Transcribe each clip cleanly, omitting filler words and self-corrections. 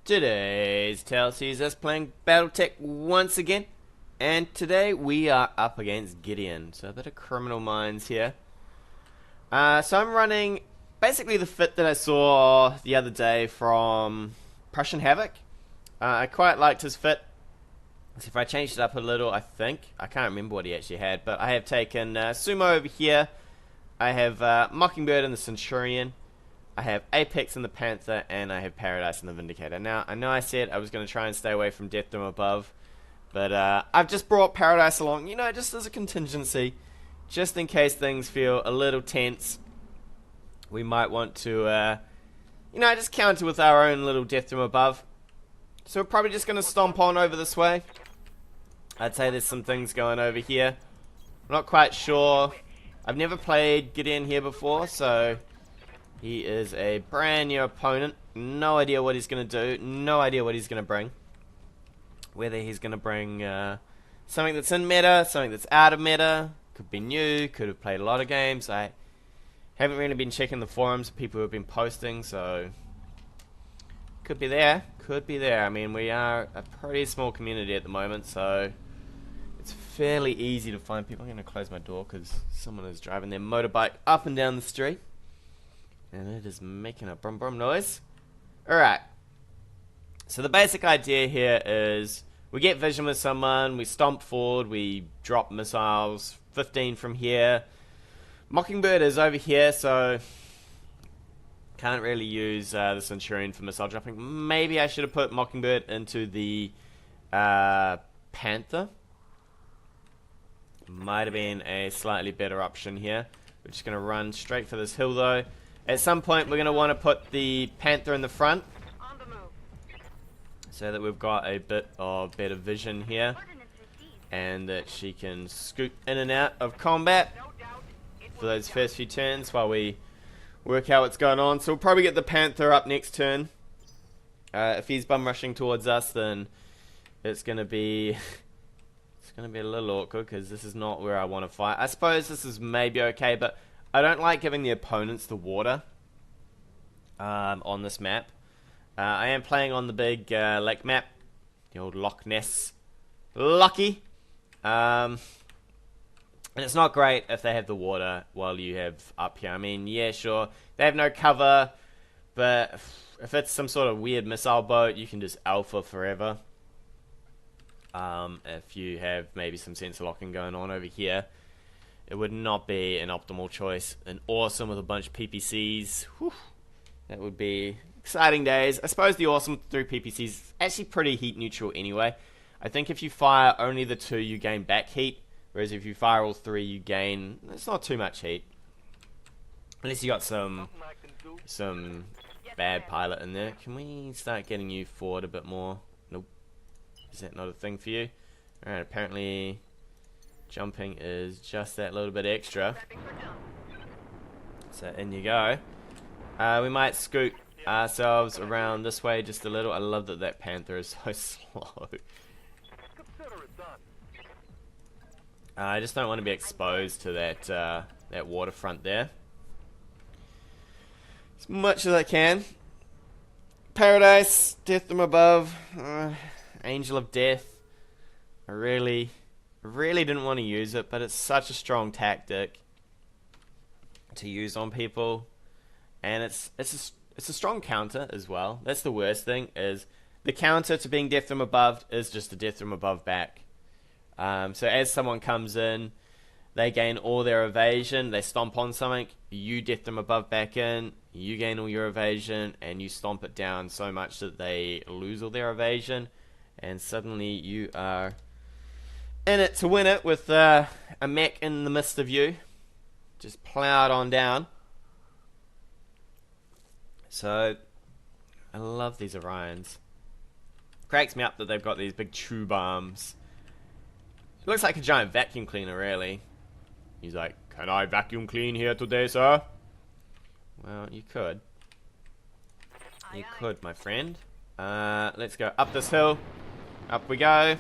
Today's tale sees us playing BattleTech once again, and today we are up against Gideon, so a bit of criminal minds here. So I'm running basically the fit that I saw the other day from Prussian Havoc. I quite liked his fit. So if I changed it up a little, I can't remember what he actually had, but I have taken Sumo over here. I have Mockingbird and the Centurion. I have Apex and the Panther, and I have Paradise and the Vindicator. Now, I know I said I was going to try and stay away from Death from Above, but I've just brought Paradise along, you know, just as a contingency, just in case things feel a little tense. We might want to, you know, just counter with our own little Death from Above. So we're probably just going to stomp on over this way. I'd say there's some things going over here. I'm not quite sure. I've never played Gideon here before, so he is a brand new opponent. No idea what he's going to do. No idea what he's going to bring. Whether he's going to bring something that's in meta, something that's out of meta. Could be new, could have played a lot of games. I haven't really been checking the forums of people who have been posting, so could be there. Could be there. I mean, we are a pretty small community at the moment, so it's fairly easy to find people. I'm going to close my door because someone is driving their motorbike up and down the street. And it is making a brum brum noise. Alright. So the basic idea here is we get vision with someone, we stomp forward, we drop missiles, 15 from here. Mockingbird is over here, so can't really use the Centurion for missile dropping. Maybe I should have put Mockingbird into the Panther. Might have been a slightly better option here. We're just going to run straight for this hill though. At some point, we're going to want to put the Panther in the front, so that we've got a bit of better vision here, and that she can scoot in and out of combat for those first few turns while we work out what's going on. So we'll probably get the Panther up next turn. If he's bum rushing towards us, then it's going to be a little awkward because this is not where I want to fight. I suppose this is maybe okay, but I don't like giving the opponents the water on this map. I am playing on the big lake map, the old Loch Ness Lucky. And it's not great if they have the water while you have up here. I mean, yeah, sure, they have no cover, but if it's some sort of weird missile boat, you can just alpha forever. If you have maybe some sensor locking going on over here, it would not be an optimal choice. And awesome with a bunch of PPCs. Whew, that would be exciting days. I suppose the awesome through PPCs is actually pretty heat neutral anyway. I think if you fire only the 2, you gain back heat. Whereas if you fire all 3, you gain... It's not too much heat. Unless you got some bad pilot in there. Can we start getting you forward a bit more? Nope. Is that not a thing for you? Alright, apparently jumping is just that little bit extra. So in you go. We might scoot ourselves around this way just a little. I love that that Panther is so slow. I just don't want to be exposed to that waterfront there. As much as I can. Paradise, Death from Above, Angel of Death. I really didn't want to use it, but it's such a strong tactic to use on people, and it's a strong counter as well. That's the worst thing, is the counter to being Death from Above is just a Death from Above back. So as someone comes in, they gain all their evasion, they stomp on something, you Death from Above back in, you gain all your evasion, and you stomp it down so much that they lose all their evasion, and suddenly you are in it to win it with a mech in the midst of you. Just plowed on down. So, I love these Orions. Cracks me up that they've got these big tube arms. It looks like a giant vacuum cleaner, really. He's like, "Can I vacuum clean here today, sir?" Well, you could. You could, my friend. Let's go up this hill. Up we go.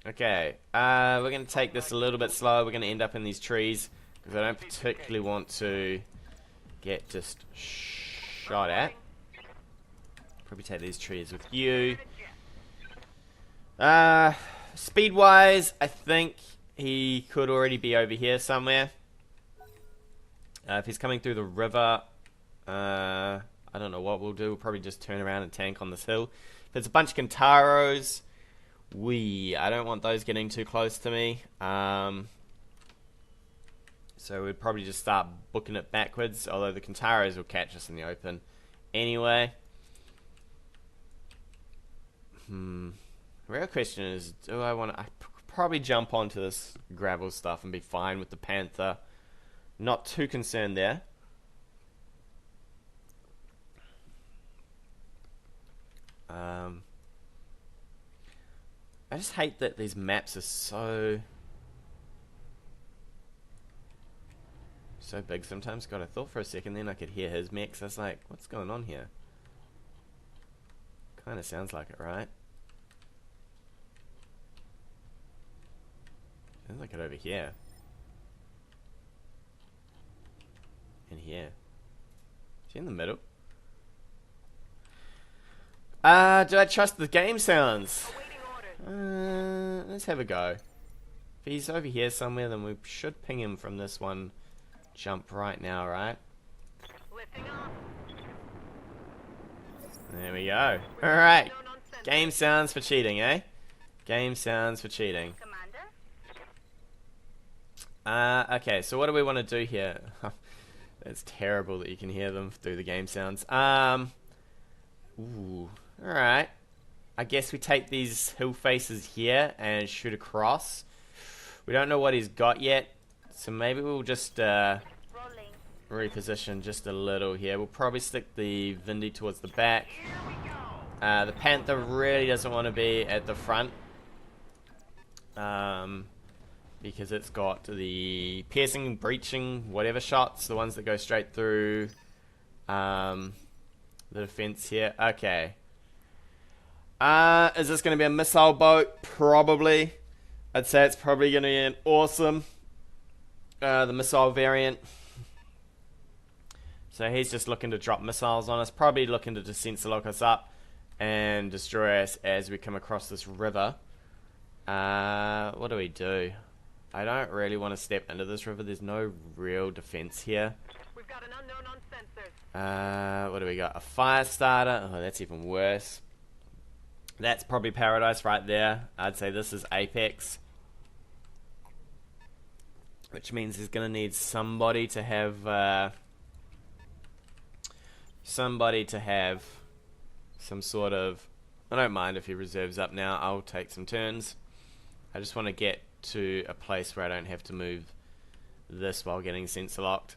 Okay, we're going to take this a little bit slow. We're going to end up in these trees because I don't particularly want to get just shot at. Probably take these trees with you. Speed-wise, I think he could already be over here somewhere. If he's coming through the river, I don't know what we'll do. We'll probably just turn around and tank on this hill. If it's a bunch of Kintaros, I don't want those getting too close to me. So we'd probably just start booking it backwards, although the Kintaros will catch us in the open anyway. The real question is, do I want to... I probably jump onto this gravel stuff and be fine with the Panther. Not too concerned there. I just hate that these maps are so big sometimes. God, I thought for a second then I could hear his mechs. I was like, what's going on here? Kinda sounds like it, right? Sounds like it over here. And here. Is he in the middle? Do I trust the game sounds? Let's have a go. If he's over here somewhere, then we should ping him from this one jump right now, right? There we go. Alright. Game sounds for cheating, eh? Game sounds for cheating. Okay, so what do we want to do here? That's terrible that you can hear them through the game sounds. Ooh. Alright. I guess we take these hill faces here and shoot across. We don't know what he's got yet, so maybe we'll just reposition just a little here. We'll probably stick the Vindy towards the back. The Panther really doesn't want to be at the front, because it's got the piercing, breaching, whatever shots, the ones that go straight through the defense here. Okay. Is this going to be a missile boat? Probably. I'd say it's probably going to be an awesome, the missile variant. So he's just looking to drop missiles on us, probably looking to just sensor lock us up and destroy us as we come across this river. What do we do? I don't really want to step into this river. There's no real defense here. We've got an unknown on sensors. What do we got? A Firestarter. Oh, that's even worse. That's probably Paradise right there. I'd say this is Apex, which means he's going to need somebody to have some sort of... I don't mind if he reserves up now. I'll take some turns. I just want to get to a place where I don't have to move this while getting sensor locked.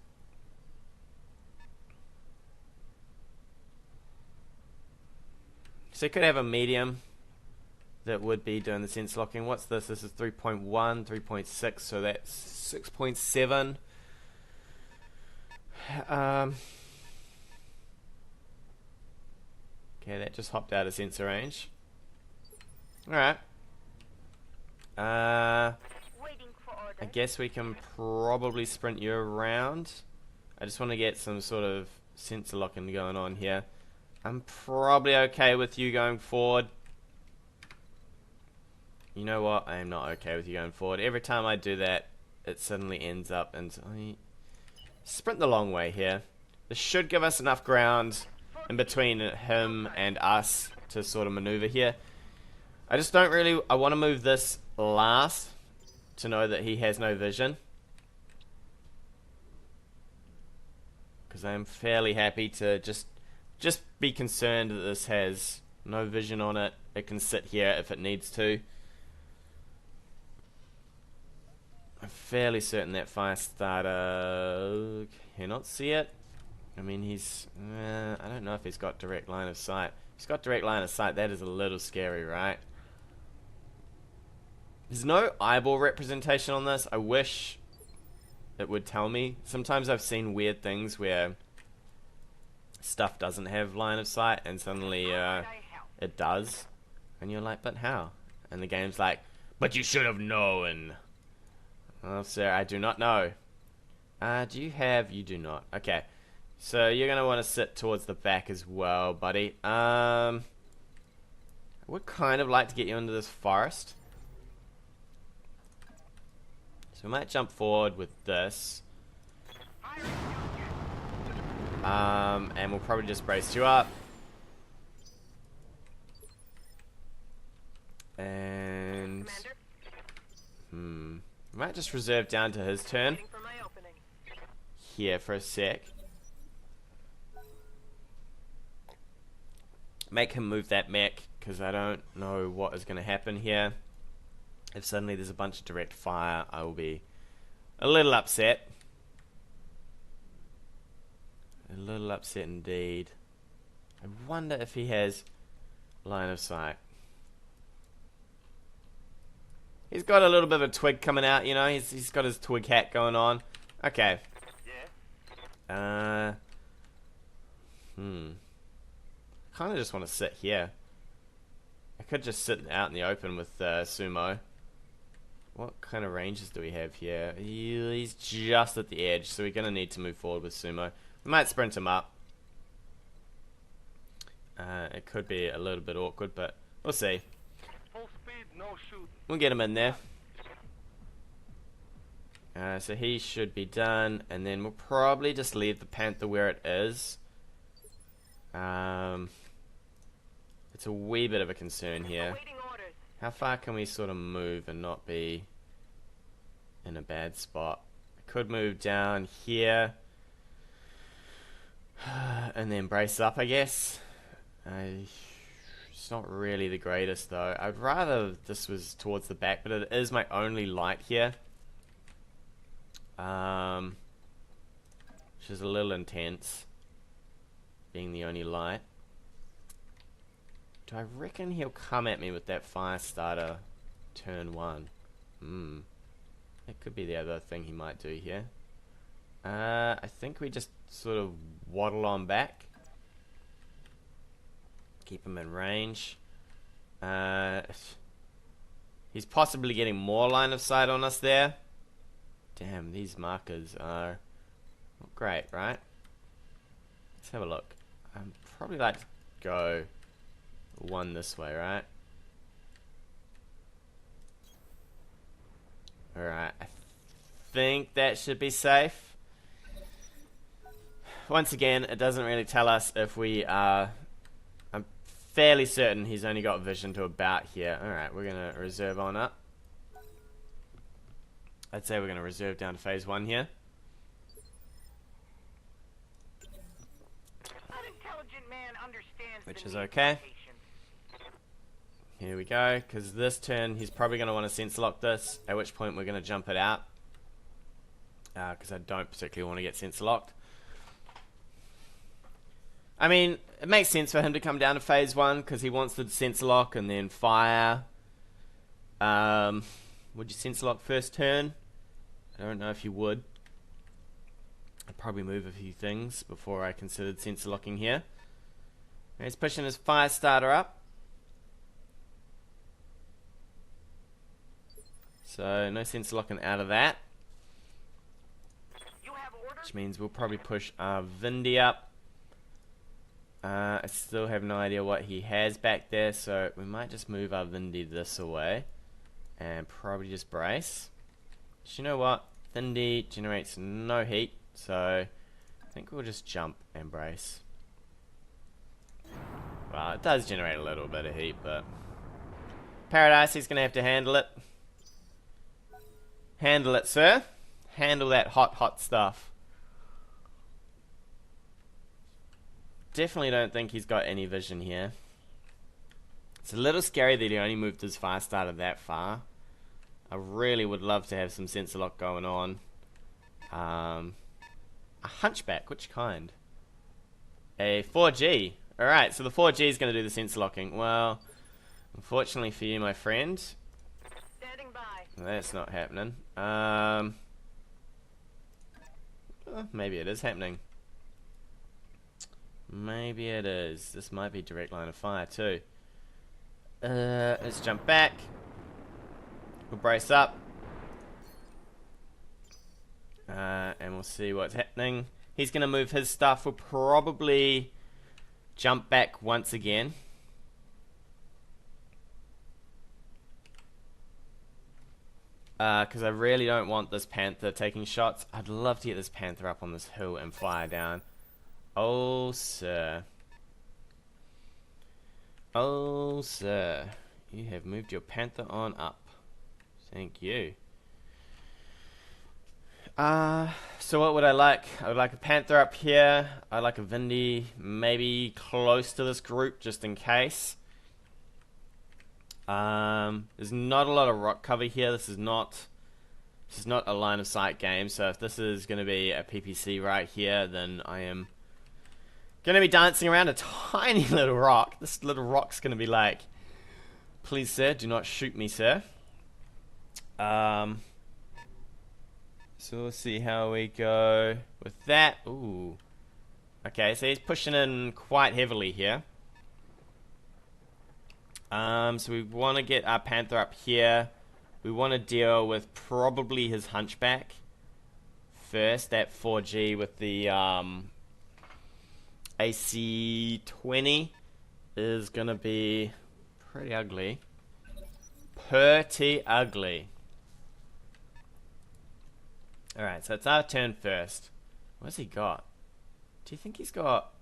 So you could have a medium that would be doing the sensor locking. What's this? This is 3.1, 3.6, so that's 6.7. Okay, that just hopped out of sensor range. Alright. I guess we can probably sprint you around. I just want to get some sort of sensor locking going on here. I'm probably okay with you going forward. You know what? I am not okay with you going forward. Every time I do that, it suddenly ends up and I sprint the long way here. This should give us enough ground in between him and us to sort of maneuver here. I just don't really... I want to move this last to know that he has no vision, because I'm fairly happy to just be concerned that this has no vision on it. It can sit here if it needs to. I'm fairly certain that Firestarter cannot see it. I mean, he's... I don't know if he's got direct line of sight. If he's got direct line of sight, that is a little scary, right? There's no eyeball representation on this. I wish it would tell me. Sometimes I've seen weird things where stuff doesn't have line of sight and suddenly it does. And you're like, but how? And the game's like, but you should have known. Oh, sir, I do not know. Do you have... You do not. Okay. So you're going to want to sit towards the back as well, buddy. I would kind of like to get you into this forest. So we might jump forward with this. And we'll probably just brace you up. And... we might just reserve down to his turn. Here for a sec. Make him move that mech, because I don't know what is going to happen here. If suddenly there's a bunch of direct fire, I will be a little upset. A little upset indeed. I wonder if he has line of sight. He's got a little bit of a twig coming out, you know. He's got his twig hat going on. Okay. Kind of just want to sit here. I could just sit out in the open with Sumo. What kind of ranges do we have here? He's just at the edge, so we're going to need to move forward with Sumo. We might sprint him up. It could be a little bit awkward, but we'll see. Full speed, no shoot. We'll get him in there. So he should be done, and then we'll probably just leave the Panther where it is. It's a wee bit of a concern here. How far can we sort of move and not be in a bad spot? I could move down here and then brace up, I guess. It's not really the greatest though. I'd rather this was towards the back, but it is my only light here. Which is a little intense, being the only light. Do I reckon he'll come at me with that FireStarter turn 1? That could be the other thing he might do here. I think we just sort of waddle on back. Keep him in range. He's possibly getting more line of sight on us there. Damn, these markers are not great, right? Let's have a look. I'd probably like to go one this way, right? Alright, I think that should be safe. Once again, it doesn't really tell us if we are... I'm fairly certain he's only got vision to about here. Alright, we're going to reserve on up. I'd say we're going to reserve down to phase 1 here. Which is okay. Here we go, because this turn he's probably going to want to sense lock this, at which point we're going to jump it out. Because I don't particularly want to get sensor locked. I mean, it makes sense for him to come down to phase 1 because he wants the sensor lock and then fire. Would you sensor lock first turn? I don't know if you would. I'd probably move a few things before I considered sensor locking here. He's pushing his FireStarter up. So no sensor locking out of that. Which means we'll probably push our Vindy up. I still have no idea what he has back there, so we might just move our Vindy this away. And probably just brace. But you know what? Vindy generates no heat, so I think we'll just jump and brace. Well, it does generate a little bit of heat, but... Paradise, he's going to have to handle it. Handle it, sir. Handle that hot, hot stuff. Definitely don't think he's got any vision here. It's a little scary that he only moved his FireStarter that far. I really would love to have some sensor lock going on. A hunchback, which kind? A 4G. Alright, so the 4G is going to do the sensor locking. Well, unfortunately for you, my friend, Standing by. that's not happening. Well, maybe it is happening. Maybe it is. This might be direct line of fire too. Let's jump back. We'll brace up. And we'll see what's happening. He's going to move his stuff. We'll probably jump back once again. Because I really don't want this Panther taking shots. I'd love to get this Panther up on this hill and fire down. Oh, sir. Oh, sir. You have moved your Panther on up. Thank you. So what would I like? I would like a Panther up here. I'd like a Vindy maybe close to this group just in case. There's not a lot of rock cover here. This is not a line of sight game. So if this is going to be a PPC right here, then I am going to be dancing around a tiny little rock. This little rock's going to be like, please sir, do not shoot me, sir. So we'll see how we go with that. Ooh. Okay, so he's pushing in quite heavily here. So we want to get our Panther up here. We want to deal with probably his Hunchback first. That 4G with the AC-20 is going to be pretty ugly. Pretty ugly. Alright, so it's our turn first. What's he got? Do you think he's got...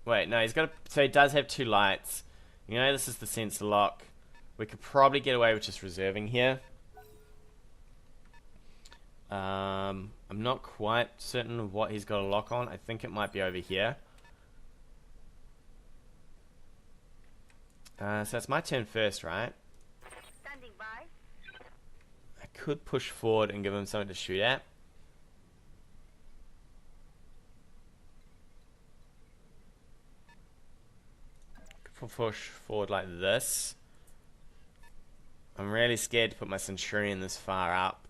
Wait, no, he's got a... So he does have 2 lights. You know, this is the sensor lock. We could probably get away with just reserving here. I'm not quite certain of what he's got a lock on. I think it might be over here. So it's my turn first, right? Standing by. I could push forward and give him something to shoot at. Could push forward like this. I'm really scared to put my Centurion this far up.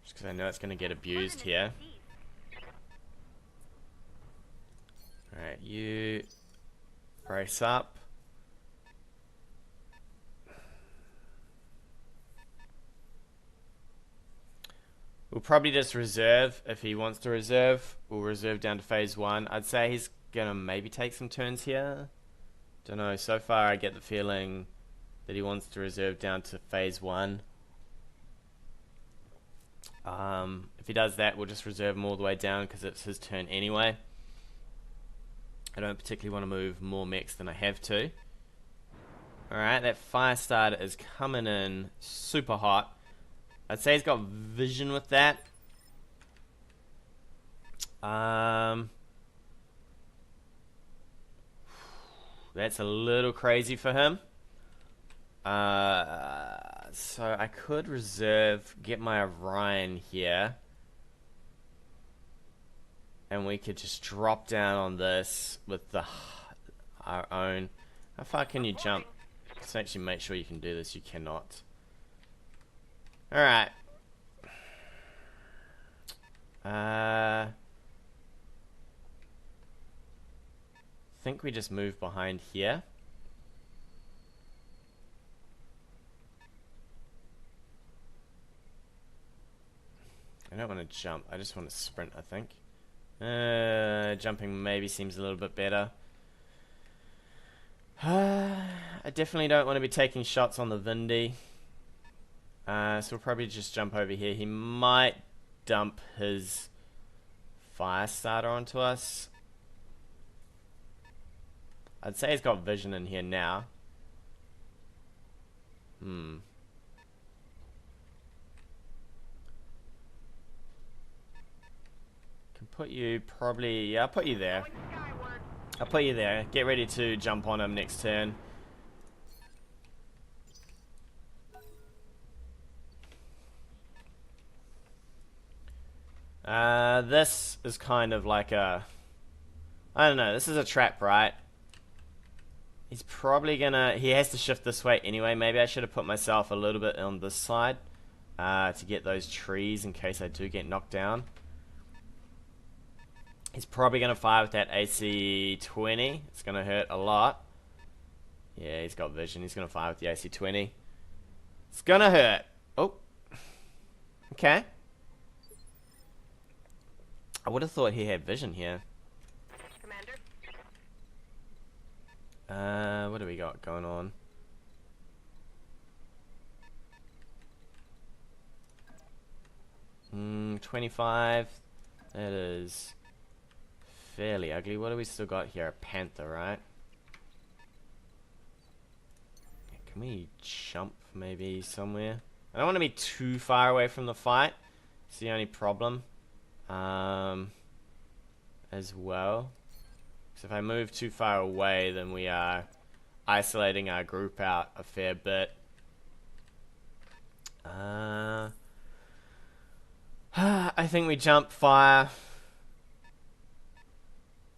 Just because I know it's going to get abused here. Alright, you brace up. We'll probably just reserve. If he wants to reserve, we'll reserve down to phase 1. I'd say he's gonna maybe take some turns here. Don't know, so far I get the feeling that he wants to reserve down to phase 1. If he does that, we'll just reserve him all the way down because it's his turn anyway. I don't particularly want to move more mechs than I have to. Alright, that FireStarter is coming in super hot. I'd say he's got vision with that. That's a little crazy for him. So I could reserve, get my Orion here. And we could just drop down on this with our own. How far can you jump? Let's actually make sure you can do this. You cannot. Alright. I think we just move behind here. I don't want to jump. I just want to sprint, I think. Jumping maybe seems a little bit better. I definitely don't want to be taking shots on the Vindy. So we'll probably just jump over here. He might dump his FireStarter onto us. I'd say he's got vision in here now. Can put you probably... Yeah, I'll put you there. I'll put you there. Get ready to jump on him next turn. This is kind of like a... I don't know, this is a trap, right? He's probably gonna... He has to shift this way anyway. Maybe I should have put myself a little bit on this side to get those trees in case I do get knocked down. He's probably gonna fire with that AC-20. It's gonna hurt a lot. Yeah, he's got vision. He's gonna fire with the AC-20. It's gonna hurt. Oh. Okay. I would have thought he had vision here. Commander. What do we got going on? Hmm, 25. That is fairly ugly. What do we still got here? A panther, right? Can we jump maybe somewhere? I don't want to be too far away from the fight. It's the only problem. As well. So if I move too far away, then we are isolating our group out a fair bit. I think we jump fire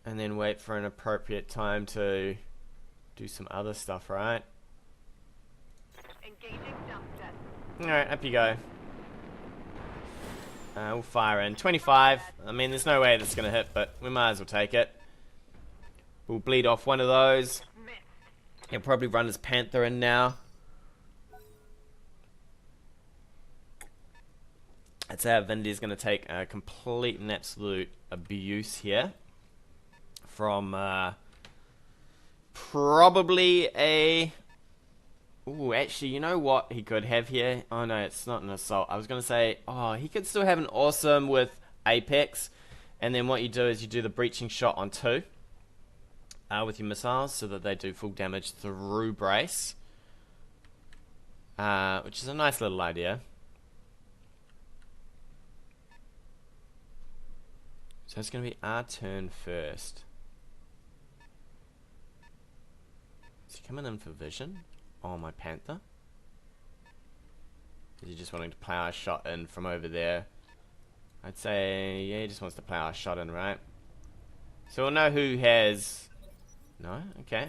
and then wait for an appropriate time to do some other stuff, right? Engaging jump jet. Alright, up you go. We'll fire in. 25. I mean, there's no way that's going to hit, but we might as well take it. We'll bleed off one of those. He'll probably run his panther in now. I'd say our Vindy's going to take a complete and absolute abuse here. From probably a... Ooh, actually, you know what he could have here? Oh no, it's not an assault. I was going to say, oh, he could still have an awesome with Apex. And then what you do is you do the breaching shot on 2. With your missiles, so that they do full damage through brace. Which is a nice little idea. So it's going to be our turn first. Is he coming in for vision? Oh, my panther? Is he just wanting to plow a shot in from over there? I'd say, yeah, he just wants to plow a shot in, right? So we'll know who has... No? Okay.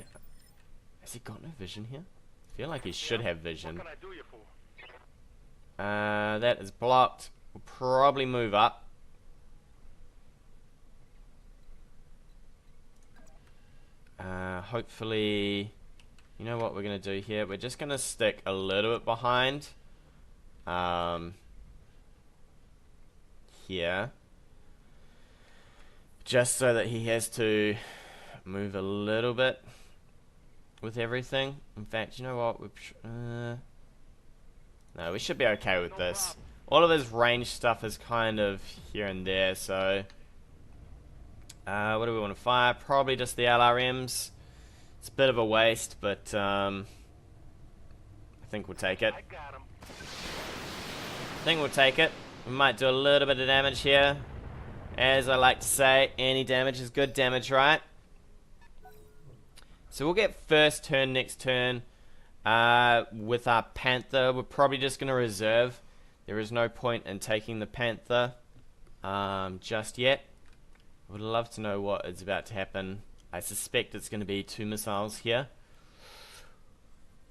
Has he got no vision here? I feel like he should have vision. What can I do you for? That is blocked. We'll probably move up. Hopefully... You know what we're going to do here? We're just going to stick a little bit behind. Here. Just so that he has to move a little bit with everything. In fact, you know what? No, we should be okay with this. All of his range stuff is kind of here and there, so... what do we want to fire? Probably just the LRMs. It's a bit of a waste, but I think we'll take it. I got him. I think we'll take it. We might do a little bit of damage here. As I like to say, any damage is good damage, right? So we'll get first turn next turn with our Panther. We're probably just going to reserve. There is no point in taking the Panther just yet. I would love to know what is about to happen. I suspect it's going to be 2 missiles here.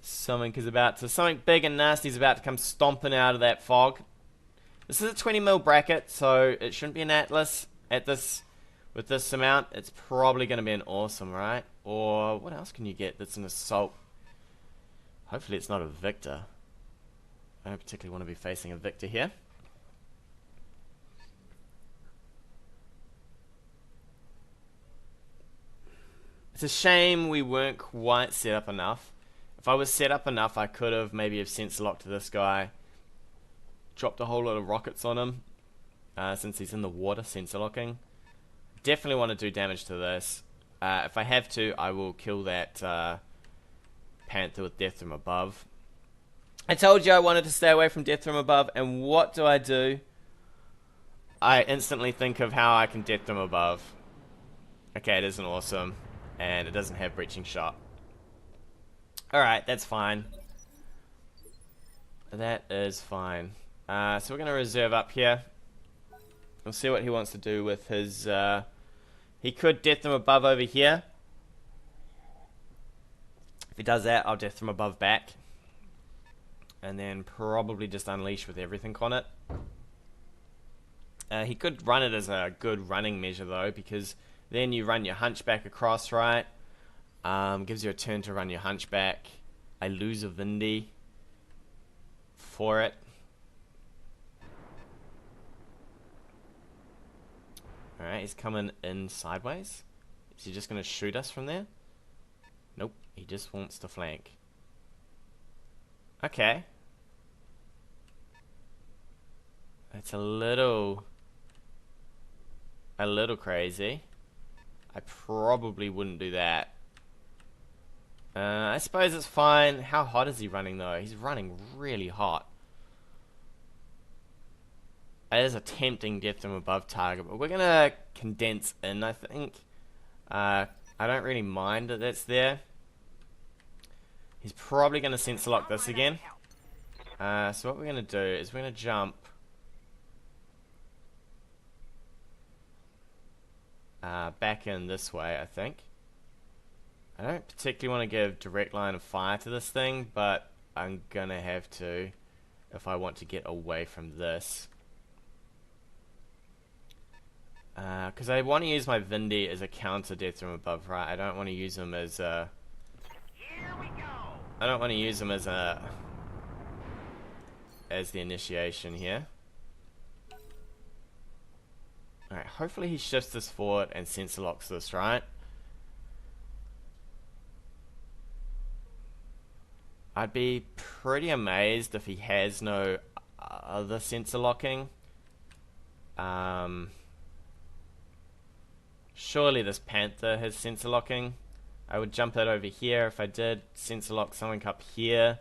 Something big and nasty is about to come stomping out of that fog. This is a 20 mil bracket, so it shouldn't be an Atlas at this. With this amount, it's probably going to be an awesome, right? Or what else can you get that's an assault? Hopefully it's not a Victor. I don't particularly want to be facing a Victor here. It's a shame we weren't quite set up enough. If I was set up enough, I could have maybe have sensor locked to this guy. Dropped a whole lot of rockets on him. Since he's in the water, sensor locking. Definitely want to do damage to this. If I have to, I will kill that Panther with death from above. I told you I wanted to stay away from death from above, and what do? I instantly think of how I can death from above. Okay, it isn't awesome. And it doesn't have breaching shot. Alright, that's fine. That is fine. So we're going to reserve up here. We'll see what he wants to do with his... he could death from above over here. If he does that, I'll death from above back. And then probably just unleash with everything on it. He could run it as a good running measure though, because then you run your hunchback across, right? Gives you a turn to run your hunchback. I lose a Vindy for it. Alright, he's coming in sideways. Is he just going to shoot us from there? Nope, he just wants to flank. Okay. It's a little crazy. I probably wouldn't do that. I suppose it's fine. How hot is he running though? He's running really hot. It is a tempting death from above target, but we're gonna condense in, I think. I don't really mind that that's there. He's probably gonna sensor lock this again. So what we're gonna do is we're gonna jump back in this way, I think. I don't particularly want to give direct line of fire to this thing, but I'm gonna have to if I want to get away from this. Because I want to use my Vindy as a counter death from above, right? I don't want to use him as a... Here we go. I don't want to use him as a... as the initiation here. Alright, hopefully he shifts this forward and sensor locks this, right? I'd be pretty amazed if he has no other sensor locking. Surely this Panther has sensor locking. I would jump it over here if I did. Sensor lock something up here.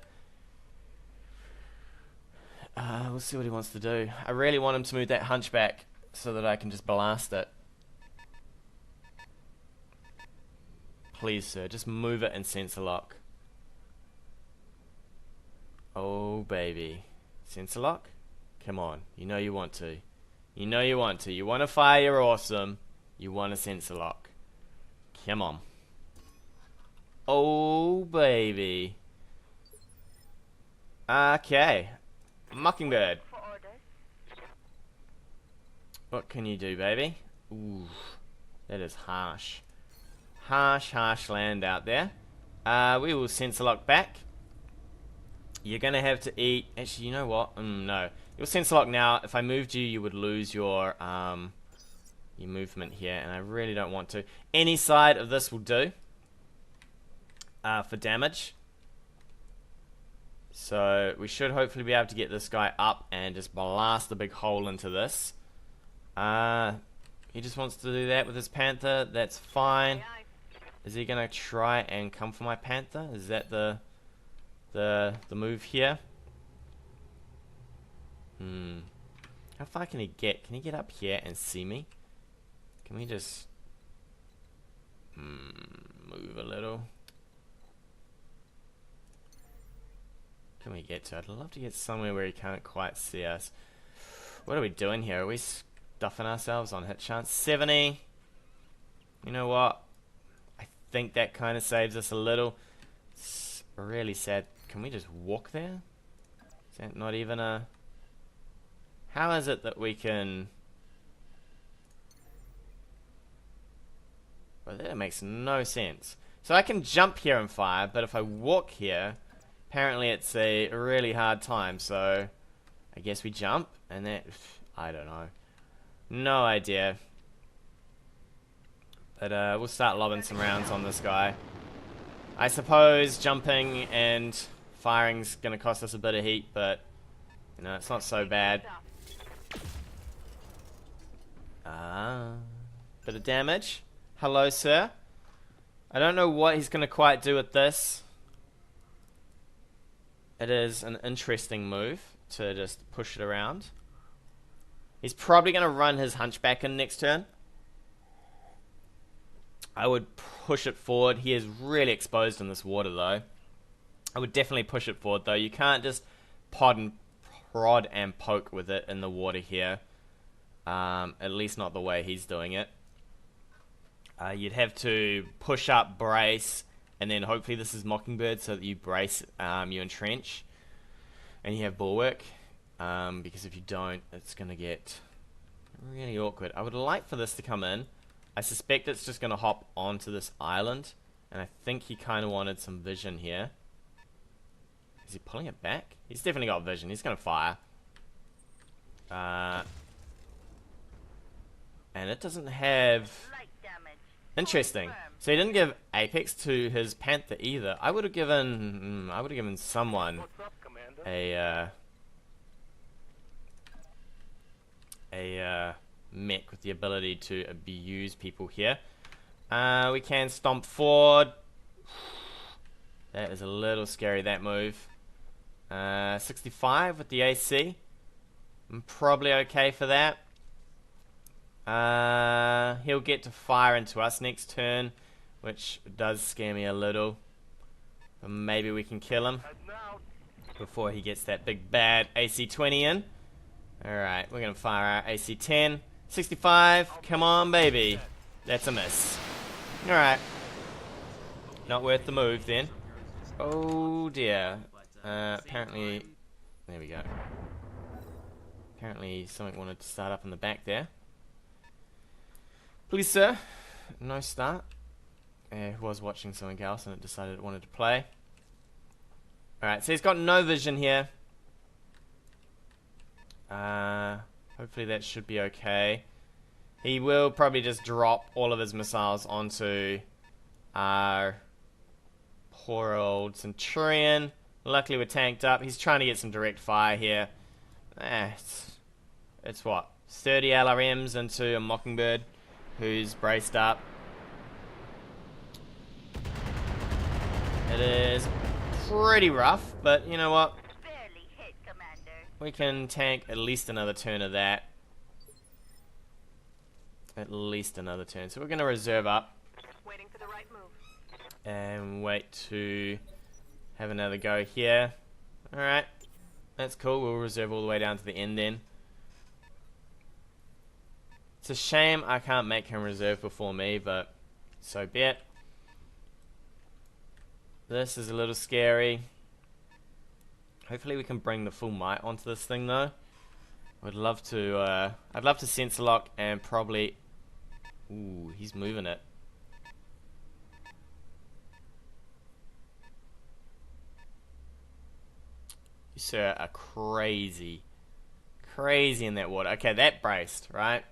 We'll see what he wants to do. I really want him to move that hunchback so that I can just blast it. Please, sir, just move it and sensor lock. Oh, baby. Sensor lock? Come on. You know you want to. You know you want to. You want to fire, you're awesome. You want a sensor lock. Come on. Oh, baby. Okay. Mockingbird. For orders. What can you do, baby? Ooh. That is harsh. Harsh, harsh land out there. We will sensor lock back. You're going to have to eat... Actually, you know what? No. You'll sensor lock now. If I moved you, you would lose your movement here, and I really don't want to. Any side of this will do for damage. So we should hopefully be able to get this guy up and just blast a big hole into this. He just wants to do that with his Panther. That's fine. Aye, aye. Is he going to try and come for my Panther? Is that the move here? How far can he get? Can he get up here and see me? Can we just move a little? Can we get to? I'd love to get somewhere where he can't quite see us. What are we doing here? Are we stuffing ourselves on hit chance? 70. You know what? I think that kind of saves us a little. It's really sad. Can we just walk there? Is that not even a... How is it that we can... Well, that makes no sense. So I can jump here and fire, but if I walk here, apparently it's a really hard time, so I guess we jump, and that... I don't know. No idea. But we'll start lobbing some rounds on this guy. I suppose jumping and firing's gonna cost us a bit of heat, but you know, it's not so bad. Bit of damage. Hello, sir. I don't know what he's gonna quite do with this. It is an interesting move to just push it around. He's probably gonna run his hunchback in next turn. I would push it forward. He is really exposed in this water, though. I would definitely push it forward, though. You can't just prod and poke with it in the water here. At least not the way he's doing it. You'd have to push up, brace, and then hopefully this is Mockingbird so that you brace, you entrench, and you have bulwark. Because if you don't, it's going to get really awkward. I would like for this to come in. I suspect it's just going to hop onto this island, and I think he kind of wanted some vision here. Is he pulling it back? He's definitely got vision. He's going to fire. And it doesn't have... Light damage. Interesting. So he didn't give Apex to his Panther either. I would have given someone What's up, Commander? a mech with the ability to abuse people here. We can stomp forward. That is a little scary, that move. 65 with the AC. I'm probably okay for that. He'll get to fire into us next turn, which does scare me a little. But maybe we can kill him Heading out. before he gets that big bad AC-20 in. Alright, we're gonna fire our AC-10. 65, come on baby. That's a miss. Alright. Not worth the move then. Oh dear. Apparently... There we go. Apparently something wanted to start up in the back there. Please sir. No start. Who was watching something else and it decided it wanted to play. Alright, so he's got no vision here. Hopefully that should be okay. He will probably just drop all of his missiles onto our poor old Centurion. Luckily we're tanked up. He's trying to get some direct fire here. It's what? 30 LRMs into a Mockingbird who's braced up. It is pretty rough, but you know what? Barely hit, Commander. We can tank at least another turn of that. At least another turn. So we're going to reserve up Waiting for the right move. and wait to have another go here. Alright, that's cool. We'll reserve all the way down to the end then. It's a shame I can't make him reserve before me, but so be it. This is a little scary. Hopefully we can bring the full might onto this thing though. I'd love to sensor lock and probably... Ooh, he's moving it. You sir are crazy. Crazy in that water. Okay, that braced, right?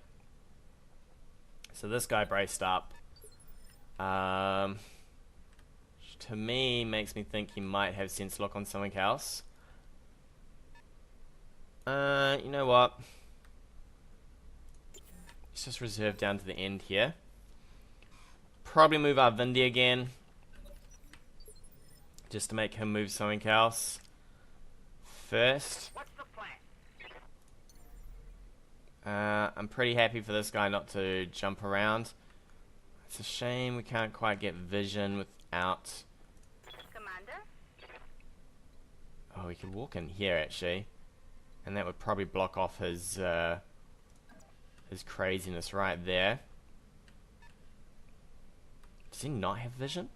So this guy braced up. To me, makes me think he might have sense lock on something else. You know what? Let's just reserve down to the end here. Probably move our Vindy again. Just to make him move something else. First. What's the plan? I'm pretty happy for this guy not to jump around. It's a shame we can't quite get vision without... Commander? Oh, we could walk in here actually. And that would probably block off his craziness right there. Does he not have vision?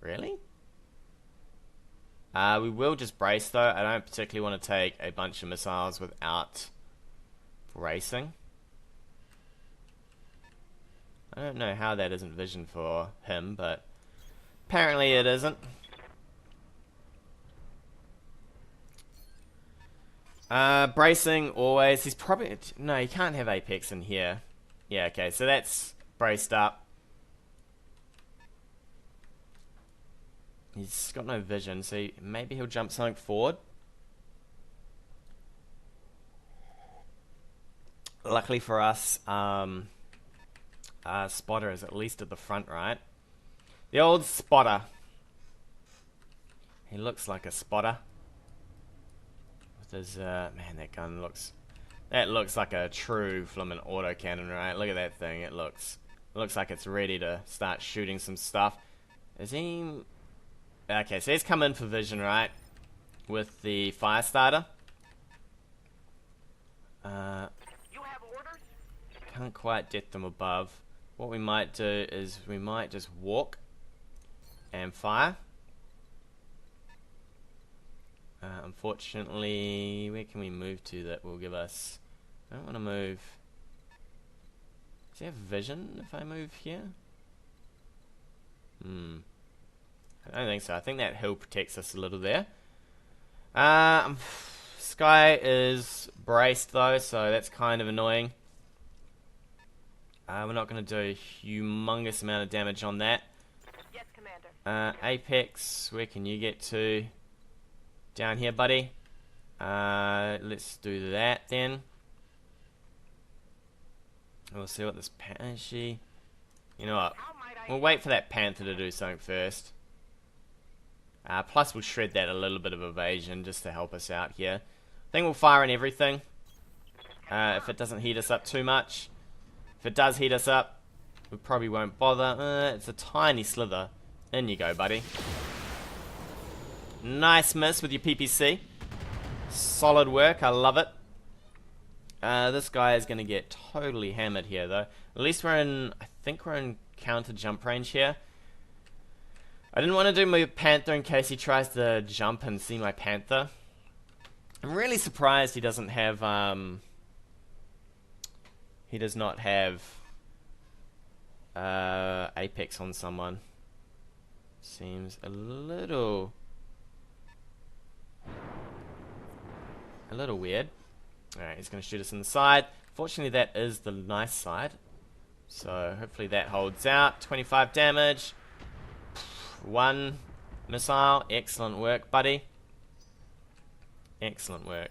Really? We will just brace though. I don't particularly want to take a bunch of missiles without bracing. I don't know how that isn't vision for him, but apparently it isn't. Bracing always. He's probably... No, he can't have Apex in here. Yeah, okay, so that's braced up. He's got no vision, so maybe he'll jump something forward. Luckily for us, Spotter is at least at the front, right? The old Spotter. He looks like a spotter. With his, man, that gun looks... That looks like a true flippin' autocannon, right? Look at that thing. It looks like it's ready to start shooting some stuff. Is he... Okay, so he's come in for vision, right? With the FireStarter. You have orders? Can't quite get them above. What we might do is we might just walk and fire. Unfortunately, where can we move to that will give us... I don't want to move... Does he have vision if I move here? I don't think so. I think that hill protects us a little there. Sky is braced though, so that's kind of annoying. We're not going to do a humongous amount of damage on that. Yes, Commander. Apex, where can you get to? Down here, buddy. Let's do that then. We'll see what this she. You know what? How might I We'll wait for that panther to do something first. Plus, we'll shred that a little bit of evasion just to help us out here. I think we'll fire on everything. If it doesn't heat us up too much. If it does heat us up, we probably won't bother. It's a tiny slither. In you go, buddy. Nice miss with your PPC. Solid work, I love it. This guy is going to get totally hammered here, though. At least we're in, I think we're in counter jump range here. I didn't want to do my panther in case he tries to jump and see my panther. I'm really surprised he doesn't have, he does not have Apex on someone. Seems a little weird. Alright, he's going to shoot us in the side. Fortunately, that is the nice side. So, hopefully that holds out. 25 damage. 1 missile. Excellent work, buddy. Excellent work.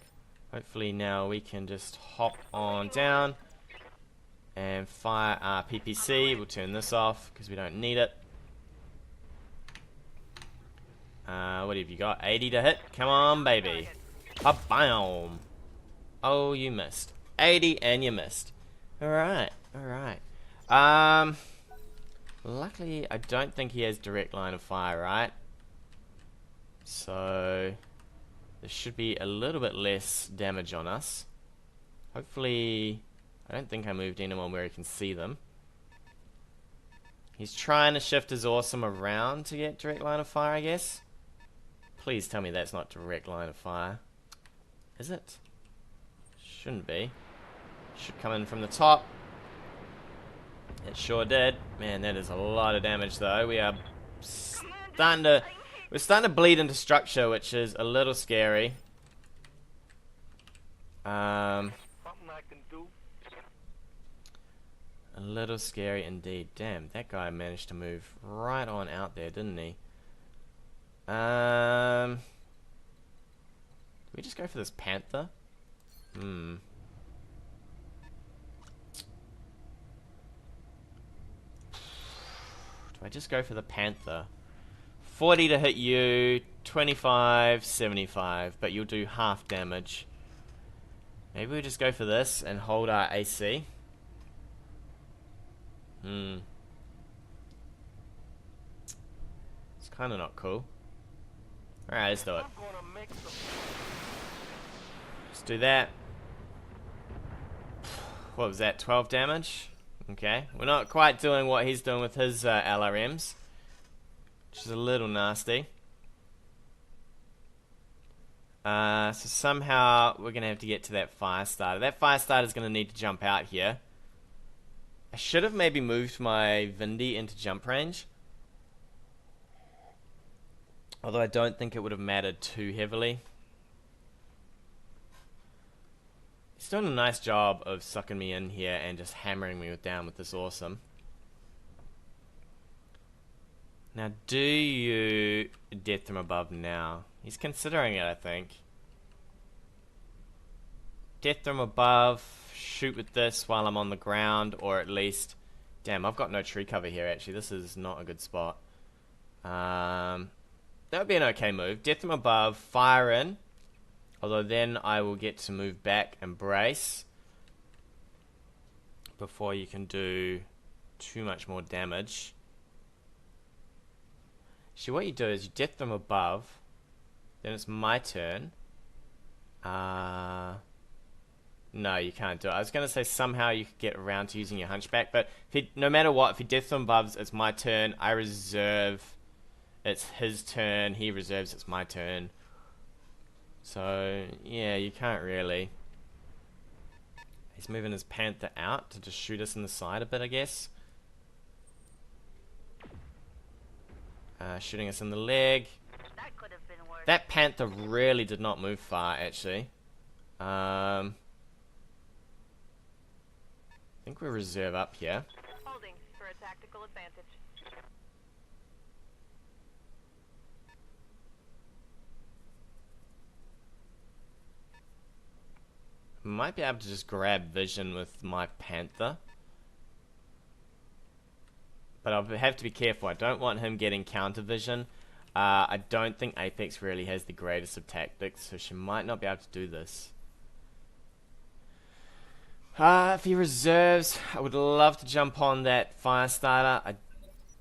Hopefully now we can just hop on down and fire our PPC. We'll turn this off because we don't need it. What have you got? 80 to hit. Come on, baby. Ba-bam. Oh, you missed. 80 and you missed. Alright, alright. Luckily, I don't think he has direct line of fire, right? So, there should be a little bit less damage on us. Hopefully, I don't think I moved anyone where he can see them. He's trying to shift his awesome around to get direct line of fire, I guess. Please tell me that's not direct line of fire. Is it? Shouldn't be. Should come in from the top. It sure did. Man, that is a lot of damage though. We are starting to... We're starting to bleed into structure, which is a little scary. something I can do? A little scary indeed. Damn, that guy managed to move right on out there, didn't he? Do we just go for this panther? Do I just go for the panther? 40 to hit you, 25, 75, but you'll do half damage. Maybe we just go for this and hold our AC. It's kind of not cool. Alright, let's do it. I'm gonna make some. Let's do that. What was that, 12 damage? Okay, we're not quite doing what he's doing with his LRMs, which is a little nasty. So somehow we're going to have to get to that FireStarter. That FireStarter is going to need to jump out here. I should have maybe moved my Vindy into jump range. Although I don't think it would have mattered too heavily. He's doing a nice job of sucking me in here and just hammering me down with this awesome. Now, do you death from above now? He's considering it, I think. Death from above, shoot with this while I'm on the ground, or at least... Damn, I've got no tree cover here, actually. This is not a good spot. That would be an okay move. Death from above, fire in. Although then I will get to move back and brace before you can do too much more damage. See, what you do is you death from above, then it's my turn. No, you can't do it. I was going to say somehow you could get around to using your hunchback, but if he, no matter what, if he death from above, it's my turn. I reserve. It's his turn. He reserves. It's my turn. So, yeah, you can't really. He's moving his panther out to just shoot us in the side a bit, I guess. Shooting us in the leg. That could have been worse. That panther really did not move far, actually. think we reserve up here. Holding for a tactical advantage. Might be able to just grab vision with my Panther. But I'll have to be careful. I don't want him getting counter vision. I don't think Apex really has the greatest of tactics, so she might not be able to do this. If he reserves, I would love to jump on that FireStarter. I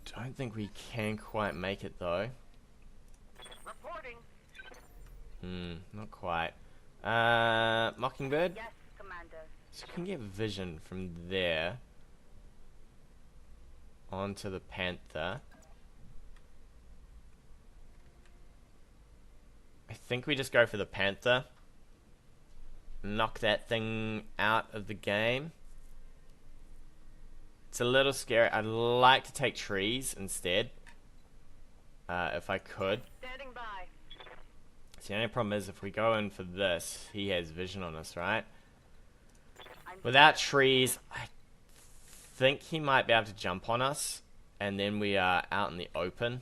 don't think we can quite make it though. Reporting. Not quite. Mockingbird? Yes, Commander. So you can get vision from there onto the Panther. I think we just go for the Panther. Knock that thing out of the game. It's a little scary. I'd like to take trees instead. If I could. Standing by. So the only problem is if we go in for this, he has vision on us, right? Without trees, I think he might be able to jump on us, and then we are out in the open.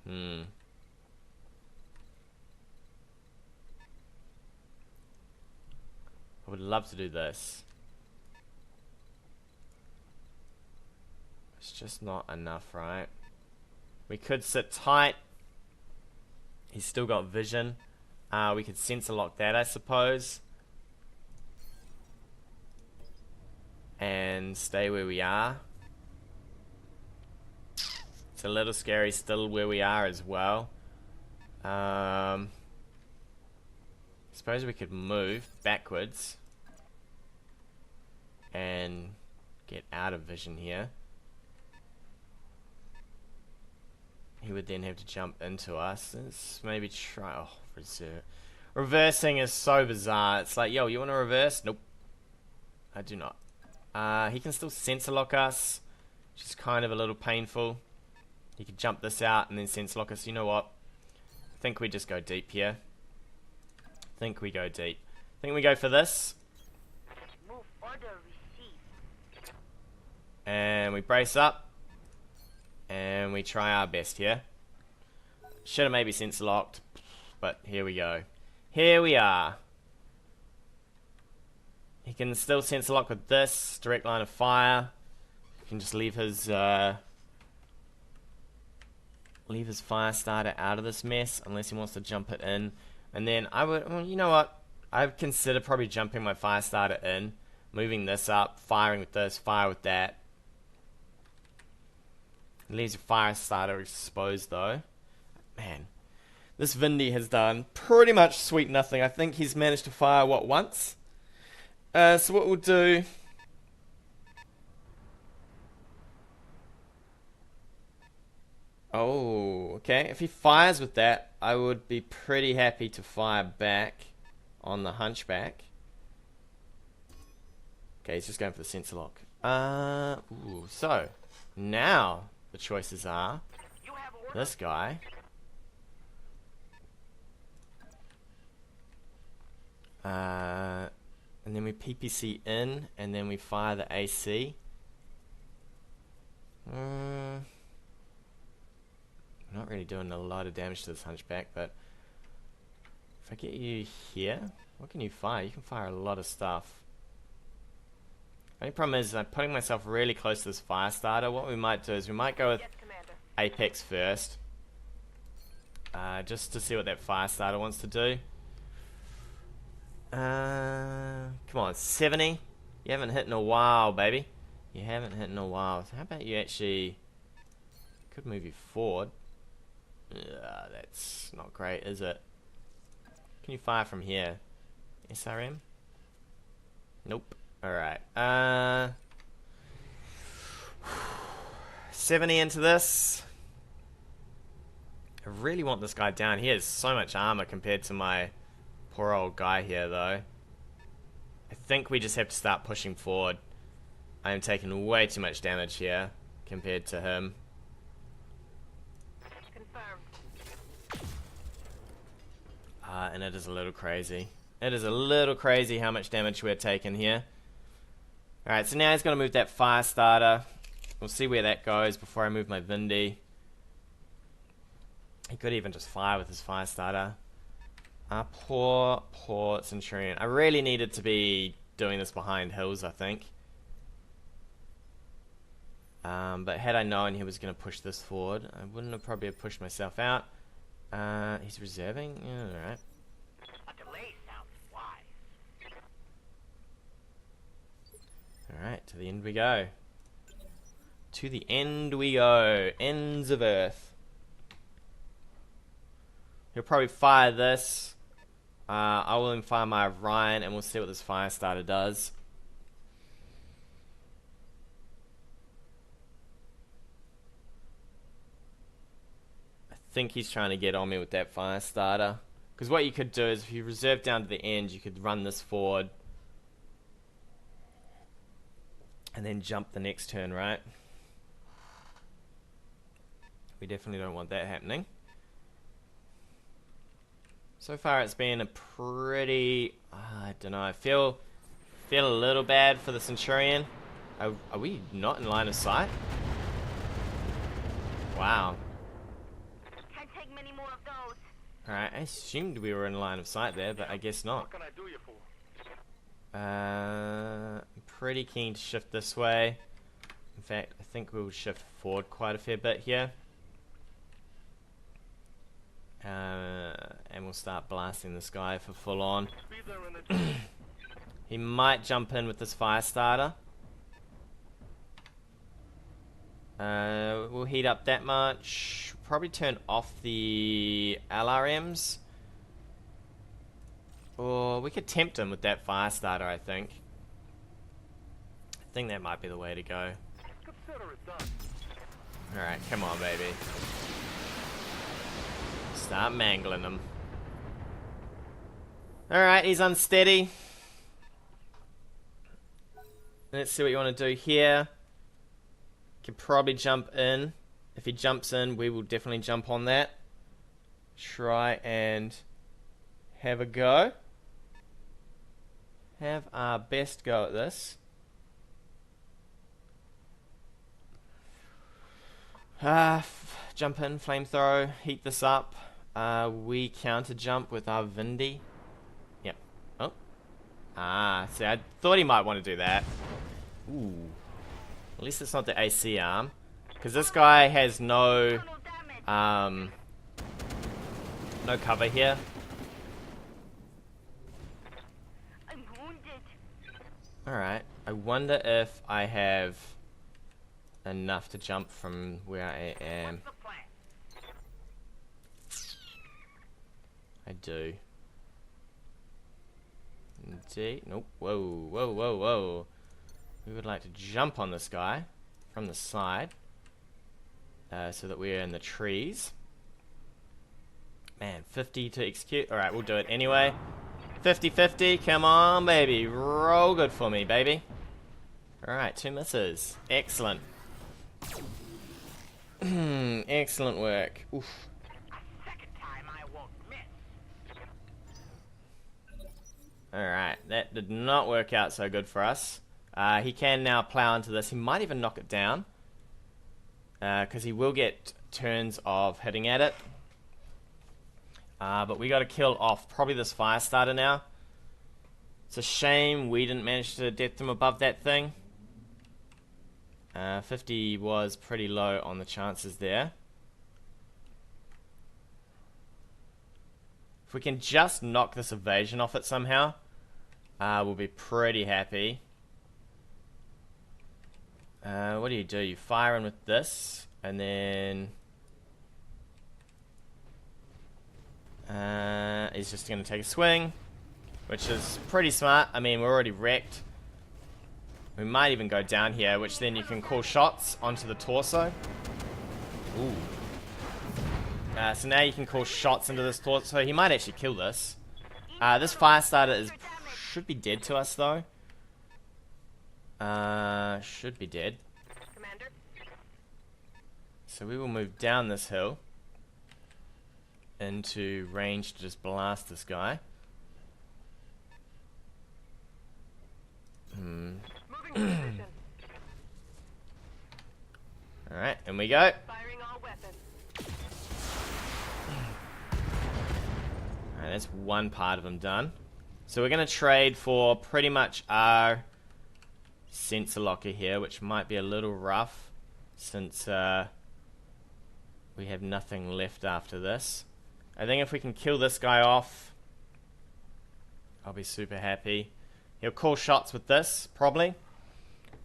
I would love to do this. It's just not enough, right? We could sit tight. He's still got vision. We could sensor lock that, I suppose. And stay where we are. It's a little scary still where we are as well. Suppose we could move backwards and get out of vision here. He would then have to jump into us. Let's maybe try. Oh, reserve. Reversing is so bizarre. It's like, yo, you want to reverse? Nope. I do not. He can still sensor lock us, which is kind of a little painful. He could jump this out and then sensor lock us. You know what? I think we just go deep here. I think we go deep. I think we go for this. Move order received. And we brace up. And we try our best here. Should have maybe sensor locked. But here we go. Here we are. He can still sensor lock with this. Direct line of fire. He can just leave his FireStarter out of this mess. Unless he wants to jump it in. And then I would, well, you know what? I would consider probably jumping my FireStarter in. Moving this up. Firing with this. Fire with that. Leaves your FireStarter exposed though. Man, this Vindy has done pretty much sweet nothing. I think he's managed to fire, what, once? So what we'll do... Oh, okay. If he fires with that, I would be pretty happy to fire back on the Hunchback. Okay, he's just going for the sensor lock. So, now... the choices are this guy, and then we PPC in, and then we fire the AC. Not really doing a lot of damage to this Hunchback, but if I get you here, what can you fire? You can fire a lot of stuff. Only problem is I'm putting myself really close to this FireStarter. What we might do is we might go with Apex first. Just to see what that FireStarter wants to do. Come on, 70? You haven't hit in a while, baby. You haven't hit in a while. So how about you actually... could move you forward. That's not great, is it? Can you fire from here? SRM? Nope. Alright, 70 into this. I really want this guy down. He has so much armor compared to my poor old guy here, though. I think we just have to start pushing forward. I am taking way too much damage here compared to him. Confirmed. And it is a little crazy. It is a little crazy how much damage we're taking here. Alright, so now he's going to move that FireStarter. We'll see where that goes before I move my Vindy. He could even just fire with his FireStarter. Poor Centurion. I really needed to be doing this behind hills, I think. But had I known he was going to push this forward, I wouldn't have probably have pushed myself out. He's reserving? Yeah, alright. A delay sounds wise. Alright, to the end we go. To the end we go. Ends of Earth. He'll probably fire this. I will then fire my Orion and we'll see what this FireStarter does. I think he's trying to get on me with that FireStarter. Because what you could do is if you reserve down to the end, you could run this forward. And then jump the next turn, right? We definitely don't want that happening. So far it's been a pretty... I don't know, I feel a little bad for the Centurion. Are we not in line of sight? Wow. Can't take many more of those. Alright, I assumed we were in line of sight there, but I guess not. What can I do you for? I'm pretty keen to shift this way. In fact, I think we'll shift forward quite a fair bit here. And we'll start blasting this guy for full on. He might jump in with this FireStarter. We'll heat up that much. Probably turn off the LRMs. Or we could tempt him with that FireStarter, I think. I think that might be the way to go. Consider it done. Alright, come on, baby. Start mangling him. Alright, he's unsteady. Let's see what you want to do here. Could probably jump in. If he jumps in, we will definitely jump on that. Try and have a go. Have our best go at this. Jump in, flamethrower, heat this up. We counter jump with our Vindy. Yep. Oh. See, I thought he might want to do that. Ooh. At least it's not the AC arm. Because this guy has no cover here. I'm wounded. Alright. I wonder if I have enough to jump from where I am. The plan. I do. Indeed. Nope. Whoa, whoa, whoa, whoa. We would like to jump on this guy from the side. So that we're in the trees. Man, 50 to execute. Alright, we'll do it anyway. 50-50. Come on, baby. Roll good for me, baby. Alright, 2 misses. Excellent. Excellent work. Oof. A second time I won't miss. Alright, that did not work out so good for us. He can now plow into this. He might even knock it down. Because he will get turns of hitting at it. But we got to kill off probably this FireStarter now. It's a shame we didn't manage to depth him above that thing. 50 was pretty low on the chances there. If we can just knock this evasion off it somehow, we'll be pretty happy. What do? You fire in with this, and then he's just going to take a swing, which is pretty smart. I mean, we're already wrecked. We might even go down here, which then you can call shots onto the torso. Ooh. So now you can call shots into this torso. He might actually kill this. This FireStarter should be dead to us, though. Should be dead. Commander? So we will move down this hill into range to just blast this guy. Alright, in we go. Firing all weapons. Alright, that's one part of them done. So we're going to trade for pretty much our sensor locker here, which might be a little rough since we have nothing left after this. I think if we can kill this guy off, I'll be super happy. He'll call shots with this, probably.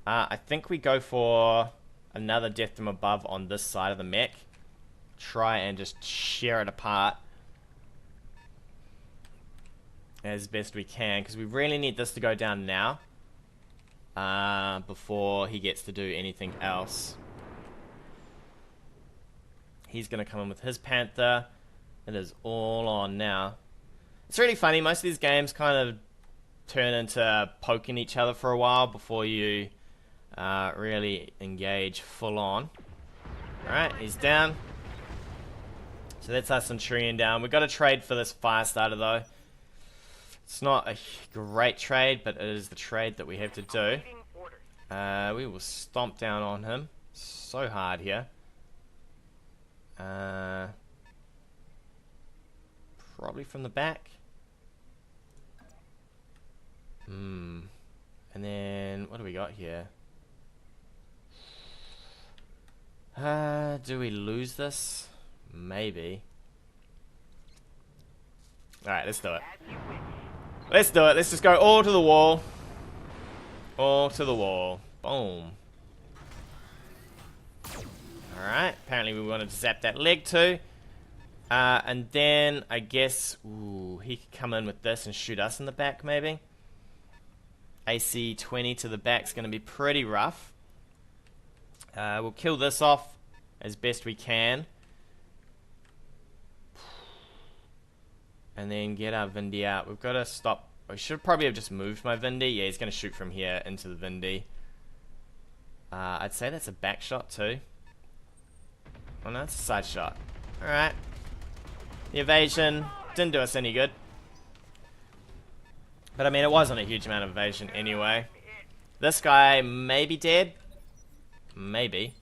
I think we go for another death from above on this side of the mech. Try and just share it apart as best we can, because we really need this to go down now before he gets to do anything else. He's going to come in with his Panther. It is all on now. It's really funny, most of these games kind of turn into poking each other for a while before you really engage full on. Alright, he's down. So that's our Centurion down. We've got to trade for this FireStarter though. It's not a great trade, but it is the trade that we have to do. We will stomp down on him so hard here. Probably from the back. And then what do we got here? Do we lose this? Maybe. Alright, let's do it. Let's do it. Let's just go all to the wall. All to the wall. Boom. Alright, apparently we wanted to zap that leg too. And then, I guess, ooh, he could come in with this and shoot us in the back, maybe. AC 20 to the back's going to be pretty rough. We'll kill this off as best we can. And then get our Vindy out. We've got to stop. I should probably have just moved my Vindy. Yeah, he's going to shoot from here into the Vindy. I'd say that's a back shot too. Oh no, it's a side shot. Alright. The evasion didn't do us any good. But I mean, it wasn't a huge amount of evasion anyway. This guy may be dead. Maybe.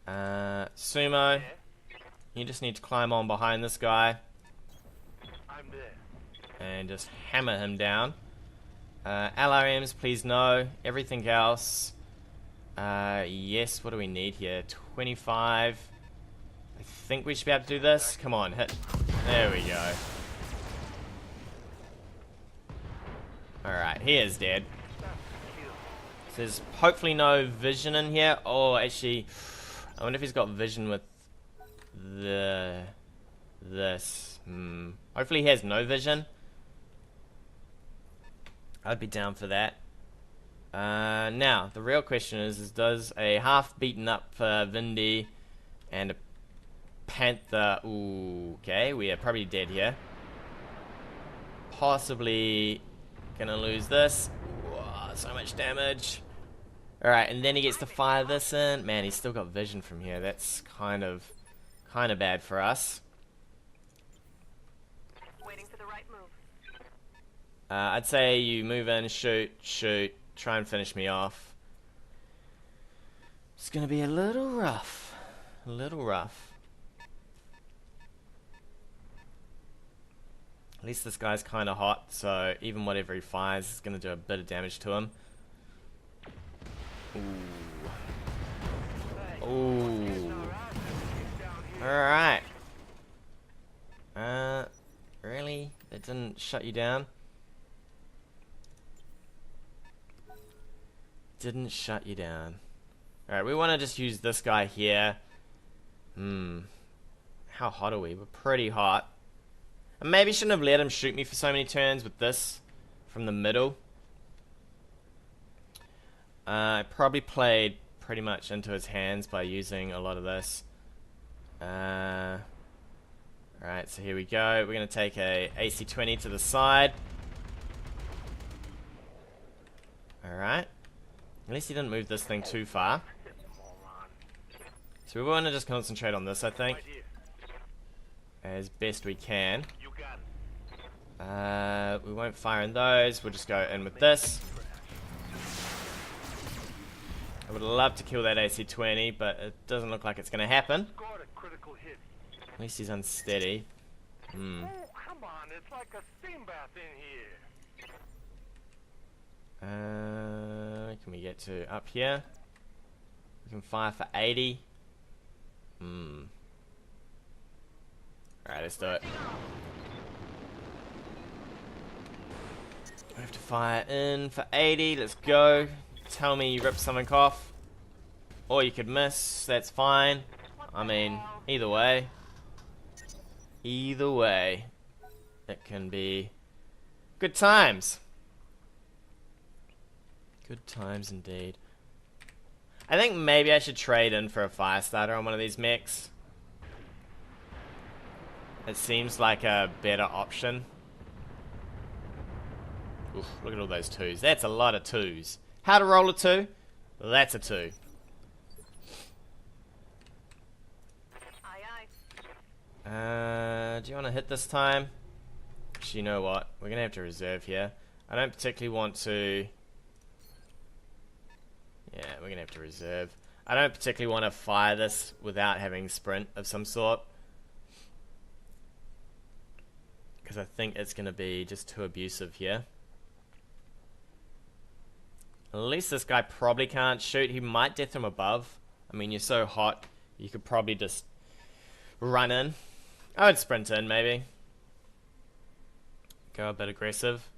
Sumo. You just need to climb on behind this guy. And just hammer him down. LRMs, please no. Everything else. Yes, what do we need here? 25. I think we should be able to do this. Come on, hit. There we go. Alright, he is dead. So there's hopefully no vision in here. Oh, actually, I wonder if he's got vision with this. Hopefully he has no vision. I'd be down for that. Now, the real question is does a half beaten up Vindy and a Panther... Ooh, okay, we are probably dead here. Possibly gonna lose this. Whoa, so much damage. Alright, and then he gets to fire this in. Man, he's still got vision from here. That's kind of bad for us. Waiting for the right move. I'd say you move in, shoot, try and finish me off. It's gonna be a little rough. A little rough. At least this guy's kind of hot, so even whatever he fires is going to do a bit of damage to him. Ooh. Ooh. Alright. Really? That didn't shut you down? Didn't shut you down. Alright, we want to just use this guy here. How hot are we? We're pretty hot. I maybe shouldn't have let him shoot me for so many turns with this from the middle. I probably played pretty much into his hands by using a lot of this. Alright, so here we go. We're going to take a AC-20 to the side. Alright. At least he didn't move this thing too far. So we want to just concentrate on this, I think, as best we can. We won't fire in those. We'll just go in with this. would love to kill that AC-20, but it doesn't look like it's going to happen. Scored a critical hit. At least he's unsteady. Hmm. Oh, come on, it's like a steam bath in here. Can we get to up here? We can fire for 80. Alright, let's do it. We have to fire in for 80. Let's go. Tell me you ripped something off. Or you could miss. That's fine. I mean, either way. Either way. It can be good times. Good times indeed. I think maybe I should trade in for a FireStarter on one of these mechs. It seems like a better option. Oof, look at all those twos. That's a lot of twos. How to roll a two? Well, that's a two. Aye, aye. Do you want to hit this time? Actually, you know what? We're going to have to reserve here. I don't particularly want to... Yeah, we're going to have to reserve. I don't particularly want to fire this without having sprint of some sort. Because I think it's going to be just too abusive here. At least this guy probably can't shoot. He might death from above. I mean, you're so hot, you could probably just run in. I would sprint in, maybe. Go a bit aggressive.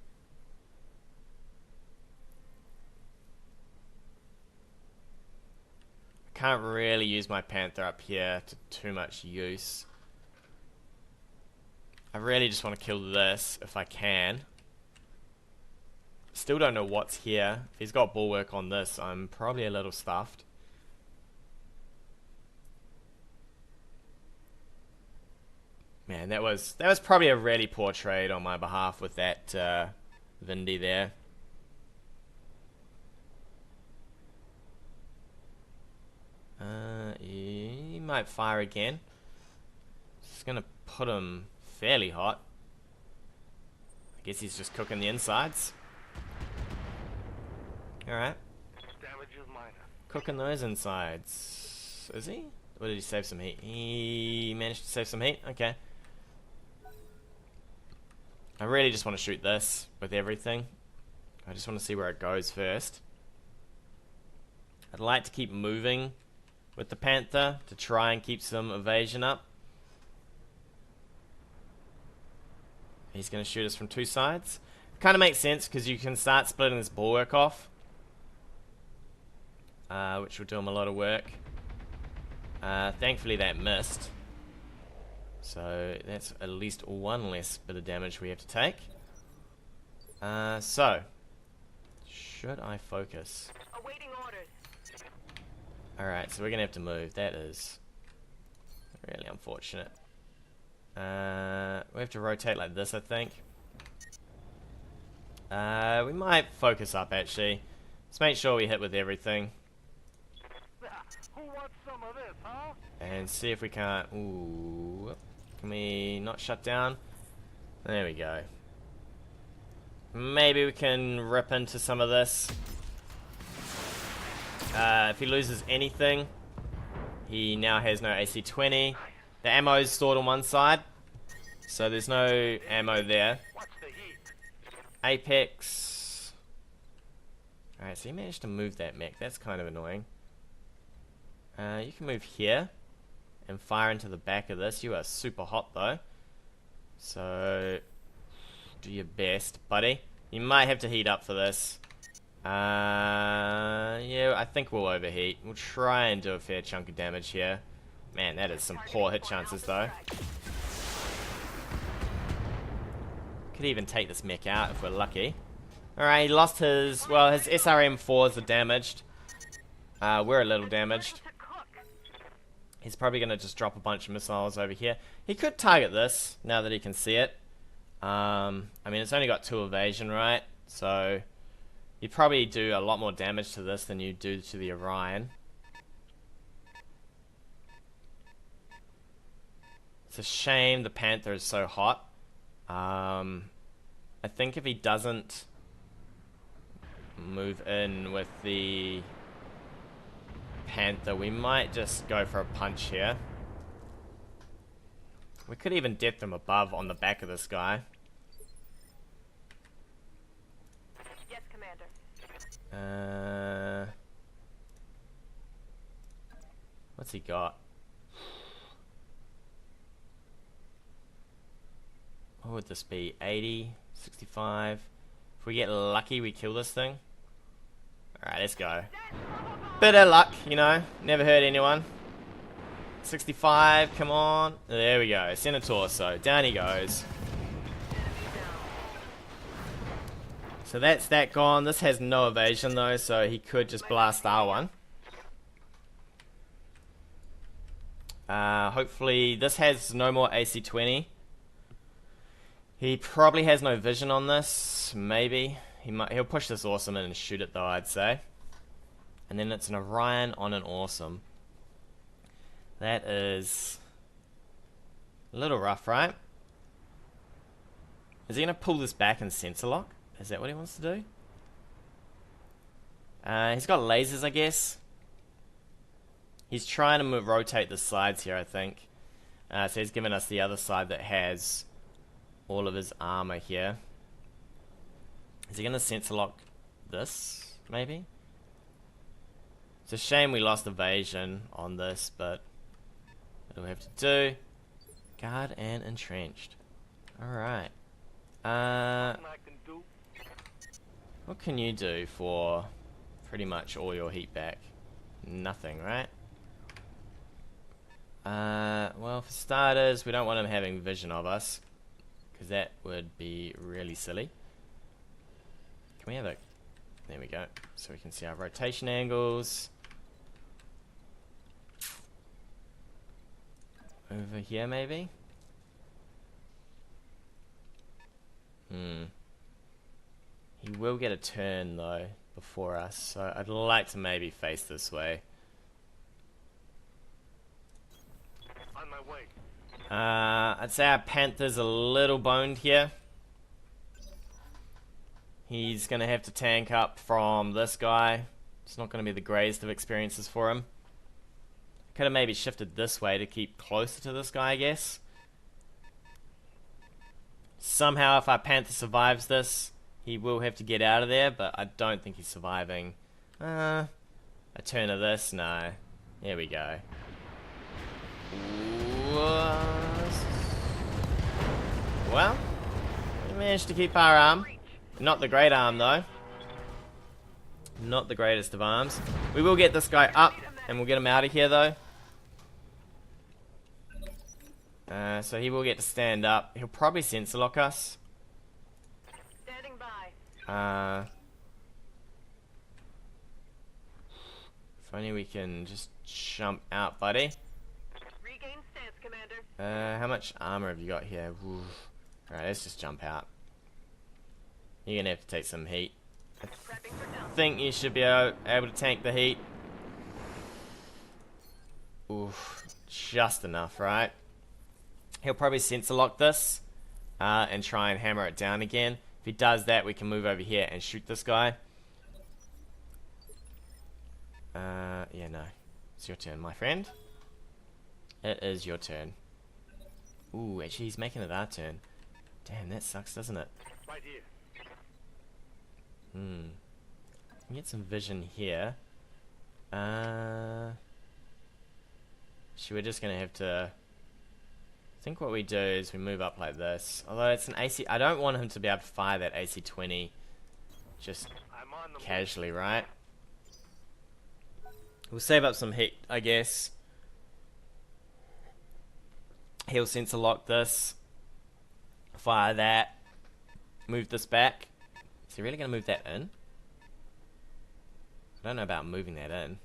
I can't really use my Panther up here to too much use. I really just want to kill this if I can. Still don't know what's here. If he's got bulwark on this, I'm probably a little stuffed. Man, that was probably a really poor trade on my behalf with that Vindy there. He might fire again. Just gonna put him fairly hot. I guess he's just cooking the insides. Alright. Damage is minor. Cooking those insides. Is he? Or did he save some heat? He managed to save some heat? Okay. I really just want to shoot this with everything. I just want to see where it goes first. I'd like to keep moving with the Panther to try and keep some evasion up. He's going to shoot us from two sides. Kind of makes sense because you can start splitting this bulwark off. Which will do him a lot of work. Thankfully that missed. So that's at least one less bit of damage we have to take. So, should I focus? Awaiting orders. Alright, so we're going to have to move. That is really unfortunate. We have to rotate like this, I think. We might focus up, actually. Let's make sure we hit with everything. Who wants some of this, huh? And see if we can't... Ooh. Can we not shut down? There we go. Maybe we can rip into some of this. If he loses anything, he now has no AC-20. The ammo is stored on one side, so there's no ammo there. What's the heat? Apex. Alright, so he managed to move that mech. That's kind of annoying. You can move here and fire into the back of this. You are super hot though, so do your best, buddy. You might have to heat up for this. Yeah, I think we'll overheat. We'll try and do a fair chunk of damage here. Man, that is some poor hit chances though. Could even take this mech out if we're lucky. Alright, he lost his... Well, his SRM-4s are damaged. We're a little damaged. He's probably going to just drop a bunch of missiles over here. He could target this, now that he can see it. I mean, it's only got 2 evasion, right? So, you'd probably do a lot more damage to this than you do to the Orion. It's a shame the Panther is so hot. I think if he doesn't move in with the Panther, we might just go for a punch here. We could even depth them above on the back of this guy. Yes, Commander. What's he got? What would this be? 80, 65. If we get lucky, we kill this thing. Alright, let's go. Bit of luck, you know. Never hurt anyone. 65, come on. There we go. Center torso. Down he goes. So that's that gone. This has no evasion though, so he could just blast R1. Hopefully this has no more AC-20. He probably has no vision on this. Maybe. He'll push this awesome in and shoot it though, I'd say. And then it's an Orion on an awesome. That is a little rough, right? Is he going to pull this back and sensor lock? Is that what he wants to do? He's got lasers, I guess. He's trying to rotate the sides here, I think. So he's given us the other side that has all of his armor here. Is he going to sensor lock this, maybe? It's a shame we lost evasion on this, but what do we have to do? Guard and entrenched. Alright. What can you do for pretty much all your heat back? Nothing, right? Well, for starters, we don't want him having vision of us, because that would be really silly. Can we have a... There we go. So we can see our rotation angles. Over here, maybe? He will get a turn, though, before us, so I'd like to maybe face this way. On my way. I'd say our Panther's a little boned here. He's going to have to tank up from this guy. It's not going to be the greatest of experiences for him. Could have maybe shifted this way to keep closer to this guy, I guess. Somehow, if our Panther survives this, he will have to get out of there, but I don't think he's surviving. A turn of this? No. There we go. Well, we managed to keep our arm. Not the great arm, though. Not the greatest of arms. We will get this guy up, and we'll get him out of here, though. So he will get to stand up. He'll probably sensor lock us. Standing by. If only we can just jump out, buddy. Regain stance, Commander. How much armor have you got here? Alright, let's just jump out. You're gonna have to take some heat. Prepping for dump. I think you should be able to tank the heat. Oof, just enough, right? He'll probably sensor lock this and try and hammer it down again. If he does that, we can move over here and shoot this guy. Yeah, no. It's your turn, my friend. It is your turn. Ooh, actually, he's making it our turn. Damn, that sucks, doesn't it? Right here. Get some vision here. We're just gonna have to... I think what we do is we move up like this. Although it's an AC... I don't want him to be able to fire that AC-20 just I'm on the casually, right? We'll save up some heat, I guess. He'll sensor lock this. Fire that. Move this back. Is he really going to move that in? I don't know about moving that in.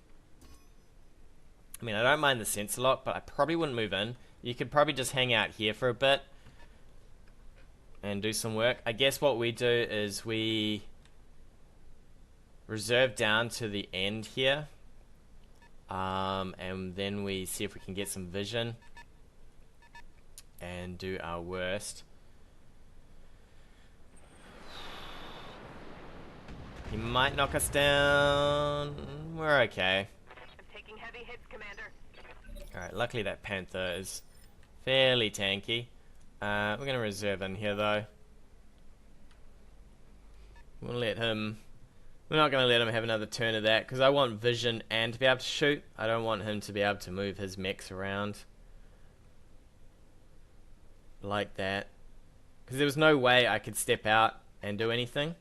I mean, I don't mind the sensor lock, but I probably wouldn't move in. You could probably just hang out here for a bit and do some work. I guess what we do is we reserve down to the end here, and then we see if we can get some vision and do our worst. He might knock us down. We're okay. I'm taking Alright, luckily that Panther is fairly tanky. We're going to reserve in here though. We'll let him... We're not going to let him have another turn of that, because I want vision and to be able to shoot. I don't want him to be able to move his mechs around like that. Because there was no way I could step out and do anything.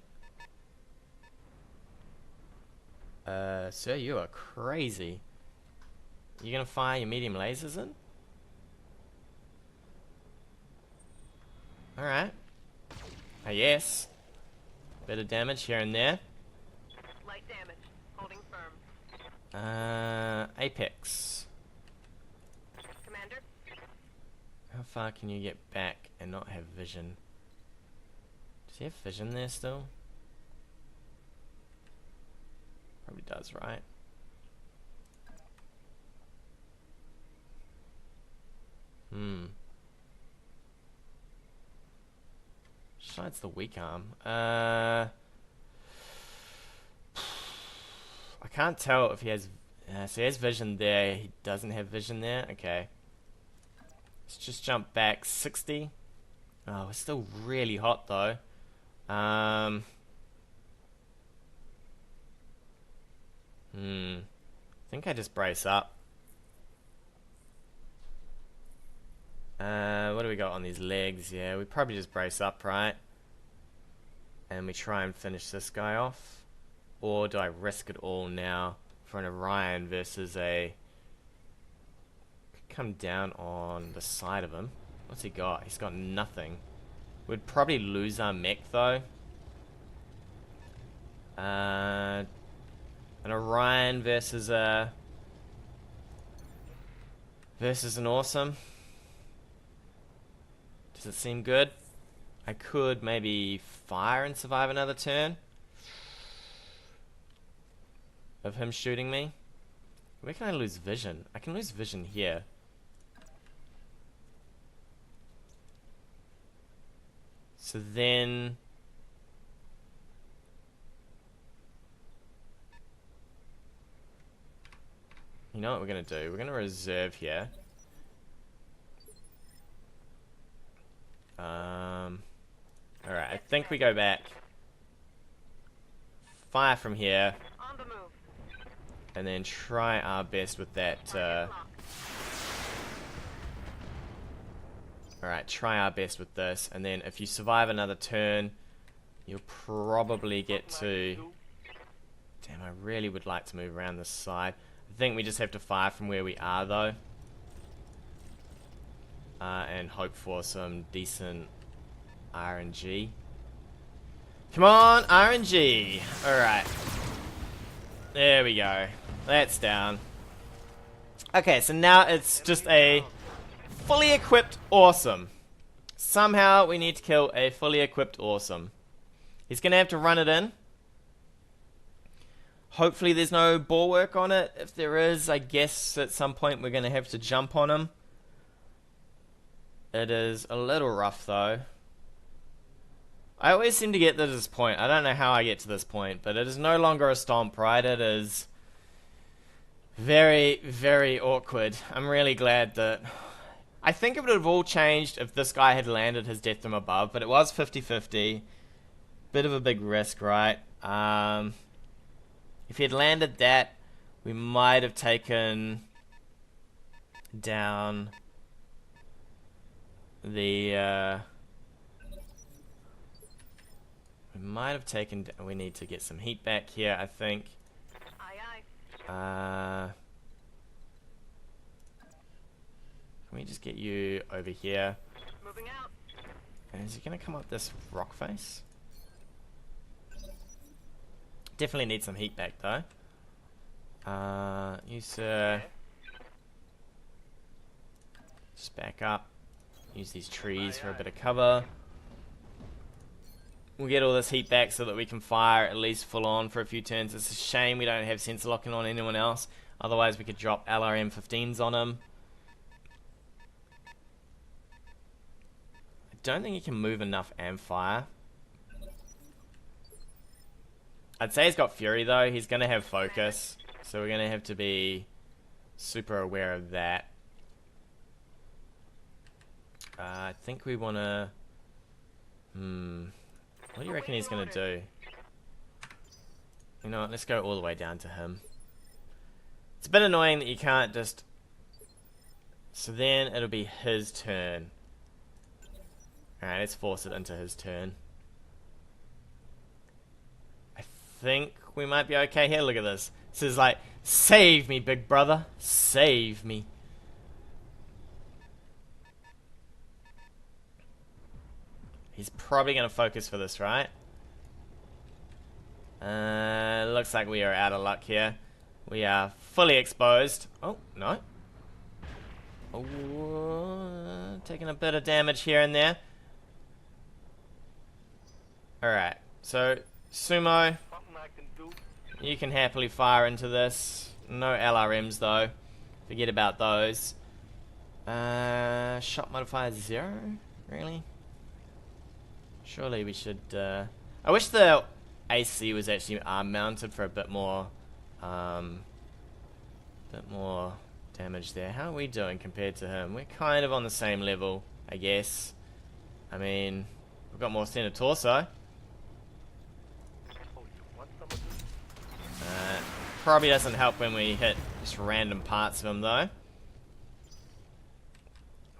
Sir, you are crazy. You going to fire your medium lasers in? Alright. Yes. Bit of damage here and there. Light damage. Holding firm. Apex. Commander. How far can you get back and not have vision? Does he have vision there still? Probably does, right? Besides the weak arm. I can't tell if he has... so he has vision there. He doesn't have vision there. Okay. Let's just jump back 60. Oh, it's still really hot though. I think I just brace up. What do we got on these legs? Yeah, we probably just brace up, right? And we try and finish this guy off. Or do I risk it all now for an Orion versus a... Could come down on the side of him. What's he got? He's got nothing. We'd probably lose our mech though. An Orion versus a... versus an awesome. Does it seem good? I could maybe fire and survive another turn of him shooting me. Where can I lose vision? I can lose vision here. So then... You know what we're going to do? We're going to reserve here. Alright, I think we go back. Fire from here. On the move. And then try our best with that. Alright, try our best with this. And then if you survive another turn, you'll probably get to... Damn, I really would like to move around this side. I think we just have to fire from where we are though. And hope for some decent RNG. Come on, RNG! Alright. There we go. That's down. Okay, so now it's just a fully equipped awesome. Somehow we need to kill a fully equipped awesome. He's gonna have to run it in. Hopefully there's no bulwark on it. If there is, I guess at some point we're gonna have to jump on him. It is a little rough though. I always seem to get to this point. I don't know how I get to this point, but it is no longer a stomp, right? It is very, very awkward. I'm really glad that... I think it would have all changed if this guy had landed his death from above, but it was 50-50. Bit of a big risk, right? If he had landed that, we might have taken down the... we might have taken... We need to get some heat back here, I think. Aye, Can we just get you over here? moving out. And is he going to come up this rock face? Definitely need some heat back though. Use just back up. Use these trees for a bit of cover. We'll get all this heat back so that we can fire at least full on for a few turns. It's a shame we don't have sensor locking on anyone else. Otherwise we could drop LRM-15s on him. I don't think he can move enough and fire. I'd say he's got Fury though. He's going to have focus. So we're going to have to be super aware of that. I think we want to... What do you reckon he's going to do? You know what, let's go all the way down to him. It's a bit annoying that you can't just... So then it'll be his turn. Alright, let's force it into his turn. I think we might be okay here. Look at this. This is like, save me, big brother. Save me. He's probably going to focus for this, right? Looks like we are out of luck here. We are fully exposed. Oh, no. Oh, taking a bit of damage here and there. Alright, so Sumo, Something I can do. you can happily fire into this. No LRMs though. Forget about those. Shot modifier 0? Really? Surely we should... I wish the AC was actually arm mounted for a bit more damage there. How are we doing compared to him? We're kind of on the same level, I guess. I mean, we've got more center torso. Oh, you want some of this? Probably doesn't help when we hit just random parts of him though. I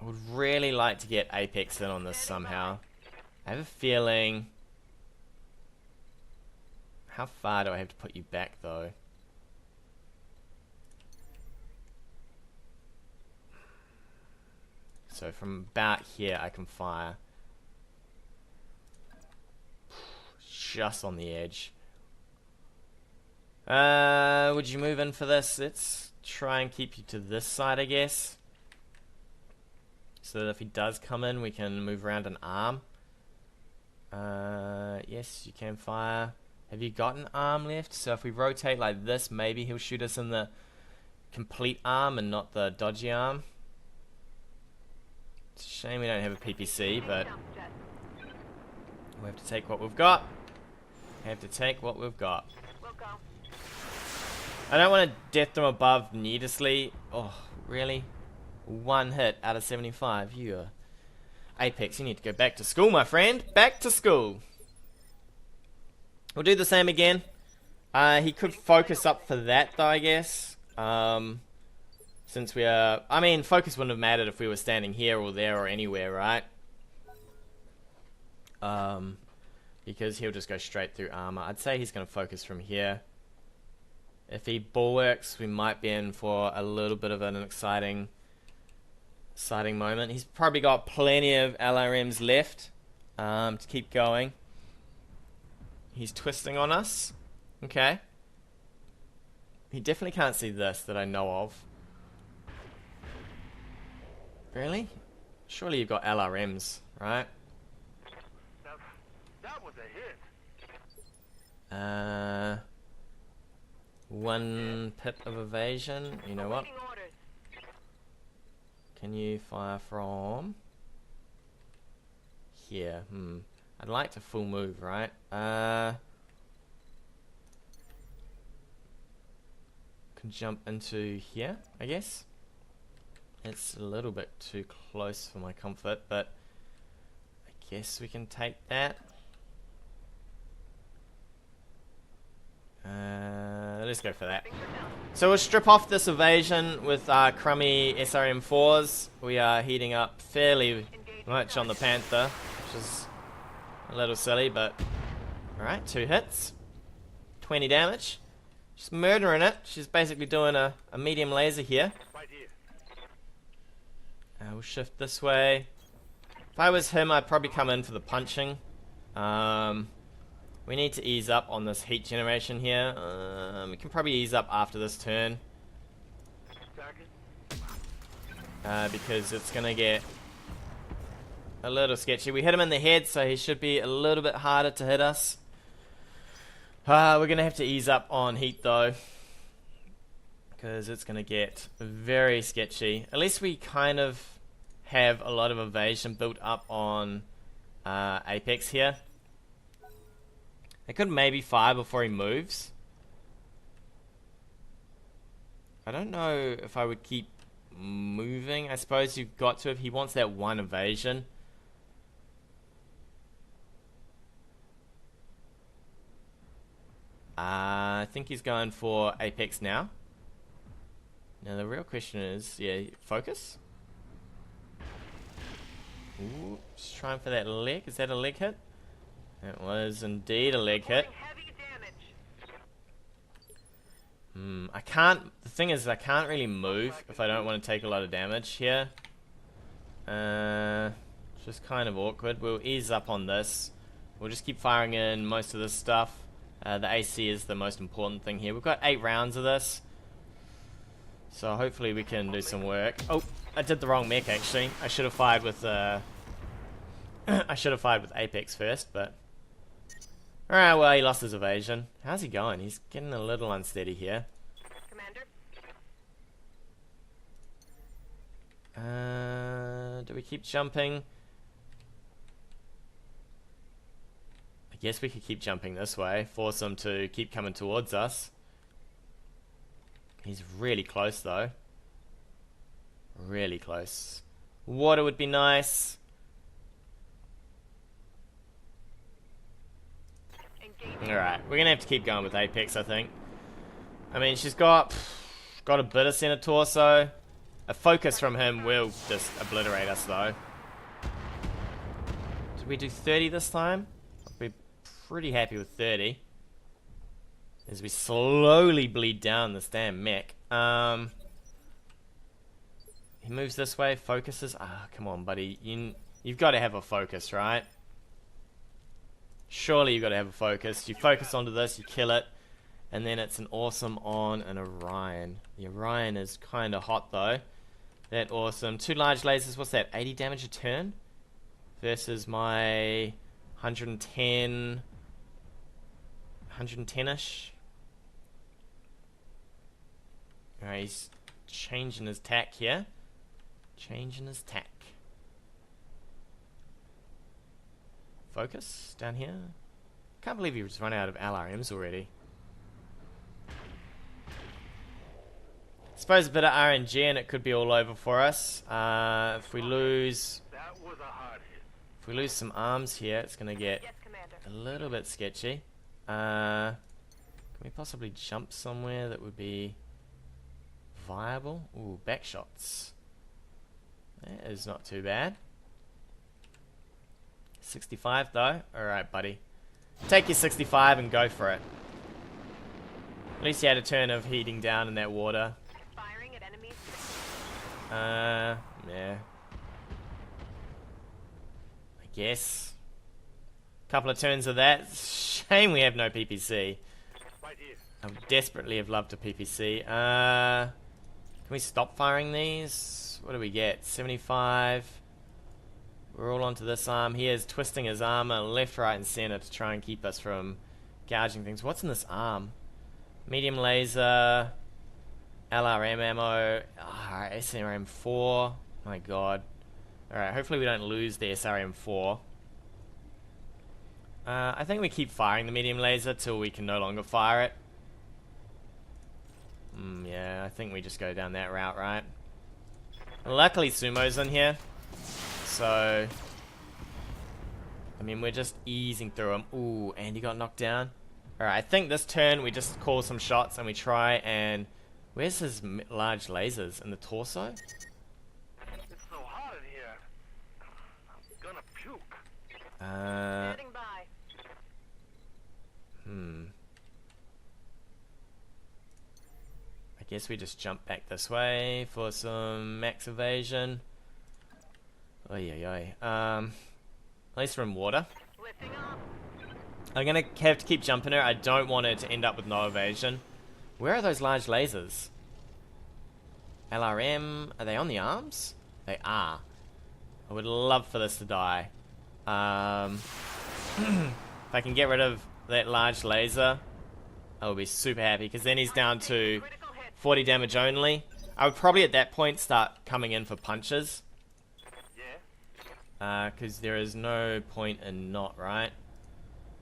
would really like to get Apex in on this somehow. I have a feeling... How far do I have to put you back though? So from about here I can fire. Just on the edge. Would you move in for this? Let's try and keep you to this side, I guess. So that if he does come in, we can move around an arm. Yes, you can fire. Have you got an arm left? So if we rotate like this, maybe he'll shoot us in the complete arm and not the dodgy arm. It's a shame we don't have a PPC, but we have to take what we've got. We have to take what we've got. We'll go. I don't want to death them above needlessly. Oh, really? One hit out of 75. You Apex, you need to go back to school, my friend. Back to school. We'll do the same again. He could focus up for that, though, I guess. Since we are... I mean, focus wouldn't have mattered if we were standing here or there or anywhere, right? Because he'll just go straight through armor. I'd say he's going to focus from here. If he bulwarks, we might be in for a little bit of an exciting moment. He's probably got plenty of LRMs left to keep going. He's twisting on us. Okay. He definitely can't see this that I know of. Really? Surely you've got LRMs, right? That was a hit. One pip of evasion. You know what? Awaiting orders. Can you fire from here? I'd like to full move, right? Can jump into here, I guess. It's a little bit too close for my comfort, but I guess we can take that. Let's go for that. So we'll strip off this evasion with our crummy SRM4s. We are heating up fairly much on the Panther, which is a little silly, but alright, 2 hits, 20 damage. She's murdering it. She's basically doing a medium laser here. Right here. We'll shift this way. If I was him, I'd probably come in for the punching. We need to ease up on this heat generation here. We can probably ease up after this turn. Because it's going to get a little sketchy. We hit him in the head, so he should be a little bit harder to hit us. We're going to have to ease up on heat though, because it's going to get very sketchy. At least we kind of have a lot of evasion built up on Apex here. I could maybe fire before he moves. I don't know if I would keep moving moving. I suppose you've got to if he wants that one evasion. I think he's going for Apex now. Now the real question is, yeah, focus. Ooh, just trying for that leg. Is that a leg hit? It was indeed a leg hit. Heavy damage. I can't. The thing is, I can't really move if I don't want to take a lot of damage here. It's just kind of awkward. We'll ease up on this. We'll just keep firing in most of this stuff. The AC is the most important thing here. We've got 8 rounds of this, so hopefully we can do some work. Oh, I did the wrong mech actually. I should have fired with I should have fired with Apex first, but alright. Well, he lost his evasion. How's he going? He's getting a little unsteady here. Commander. Do we keep jumping? I guess we could keep jumping this way, force him to keep coming towards us. He's really close though. Really close. Water would be nice. Alright, we're gonna have to keep going with Apex, I think. I mean, she's got a bit of center torso. A focus from him will just obliterate us though. Did we do 30 this time? I'll be pretty happy with 30. As we slowly bleed down this damn mech. He moves this way, focuses. Ah, come on, buddy. You've got to have a focus, right? Surely you've got to have a focus. You focus onto this, you kill it, and then it's an awesome on an Orion. The Orion is kind of hot though. That awesome. 2 large lasers. What's that? 80 damage a turn versus my 110, 110-ish. Alright, he's changing his tack here. Changing his tack. Focus down here. Can't believe he's run out of LRMs already. Suppose a bit of RNG and it could be all over for us. If we lose, That was a hard hit. if we lose some arms here, it's gonna get Yes, Commander. a little bit sketchy. Can we possibly jump somewhere that would be viable? Ooh, back shots. That is not too bad. 65 though. Alright, buddy. Take your 65 and go for it. At least you had a turn of heating down in that water. Firing at enemies. Yeah. I guess. Couple of turns of that. Shame we have no PPC. Right here. I would desperately have loved a PPC. Can we stop firing these? What do we get? 75. We're all onto this arm. He is twisting his armor left, right, and center to try and keep us from gouging things. What's in this arm? Medium laser, LRM ammo, SRM4. My god. Alright, hopefully we don't lose the SRM4. I think we keep firing the medium laser till we can no longer fire it. Yeah, I think we just go down that route, right? Luckily Sumo's in here. So, I mean, we're just easing through him. Ooh, and he got knocked down. Alright, I think this turn we just call some shots and we try and... Where's his large lasers? In the torso? It's so hot in here. I'm gonna puke. Standing by. I guess we just jump back this way for some max evasion. Oy oy oy. At least we're in water. Lifting off. I'm gonna have to keep jumping her. I don't want her to end up with no evasion. Where are those large lasers? LRM, are they on the arms? They are. I would love for this to die. If I can get rid of that large laser, I will be super happy, because then he's down to Critical hit. 40 damage only. I would probably at that point start coming in for punches. Yeah? Because there is no point in not, right?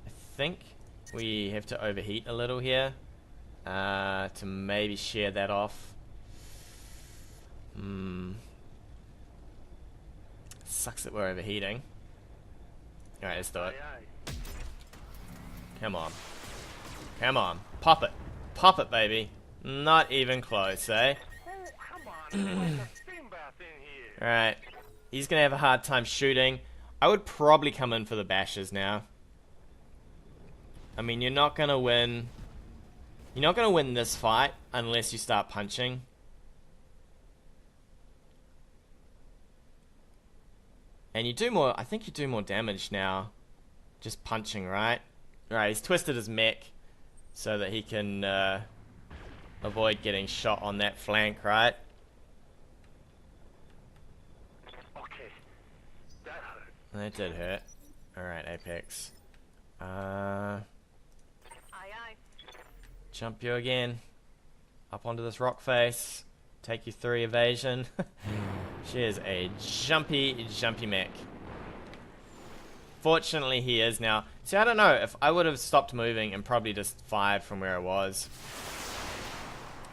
I think we have to overheat a little here to maybe share that off. Sucks that we're overheating. Alright, let's do it. Aye, aye. Come on. Come on. Pop it. Pop it, baby. Not even close, eh? Oh, come on. It's like a steam bath in here. Alright. He's gonna have a hard time shooting. I would probably come in for the bashes now. I mean, you're not gonna win. You're not gonna win this fight unless you start punching. And you do more, I think you do more damage now. Just punching, right? Right, he's twisted his mech so that he can avoid getting shot on that flank, right? Okay. That hurt. That did hurt. Alright, Apex. Aye, aye. Jump you again. Up onto this rock face. Take you 3 evasion. She is a jumpy mech. Fortunately, he is now. See, I don't know. If I would have stopped moving and probably just fired from where I was.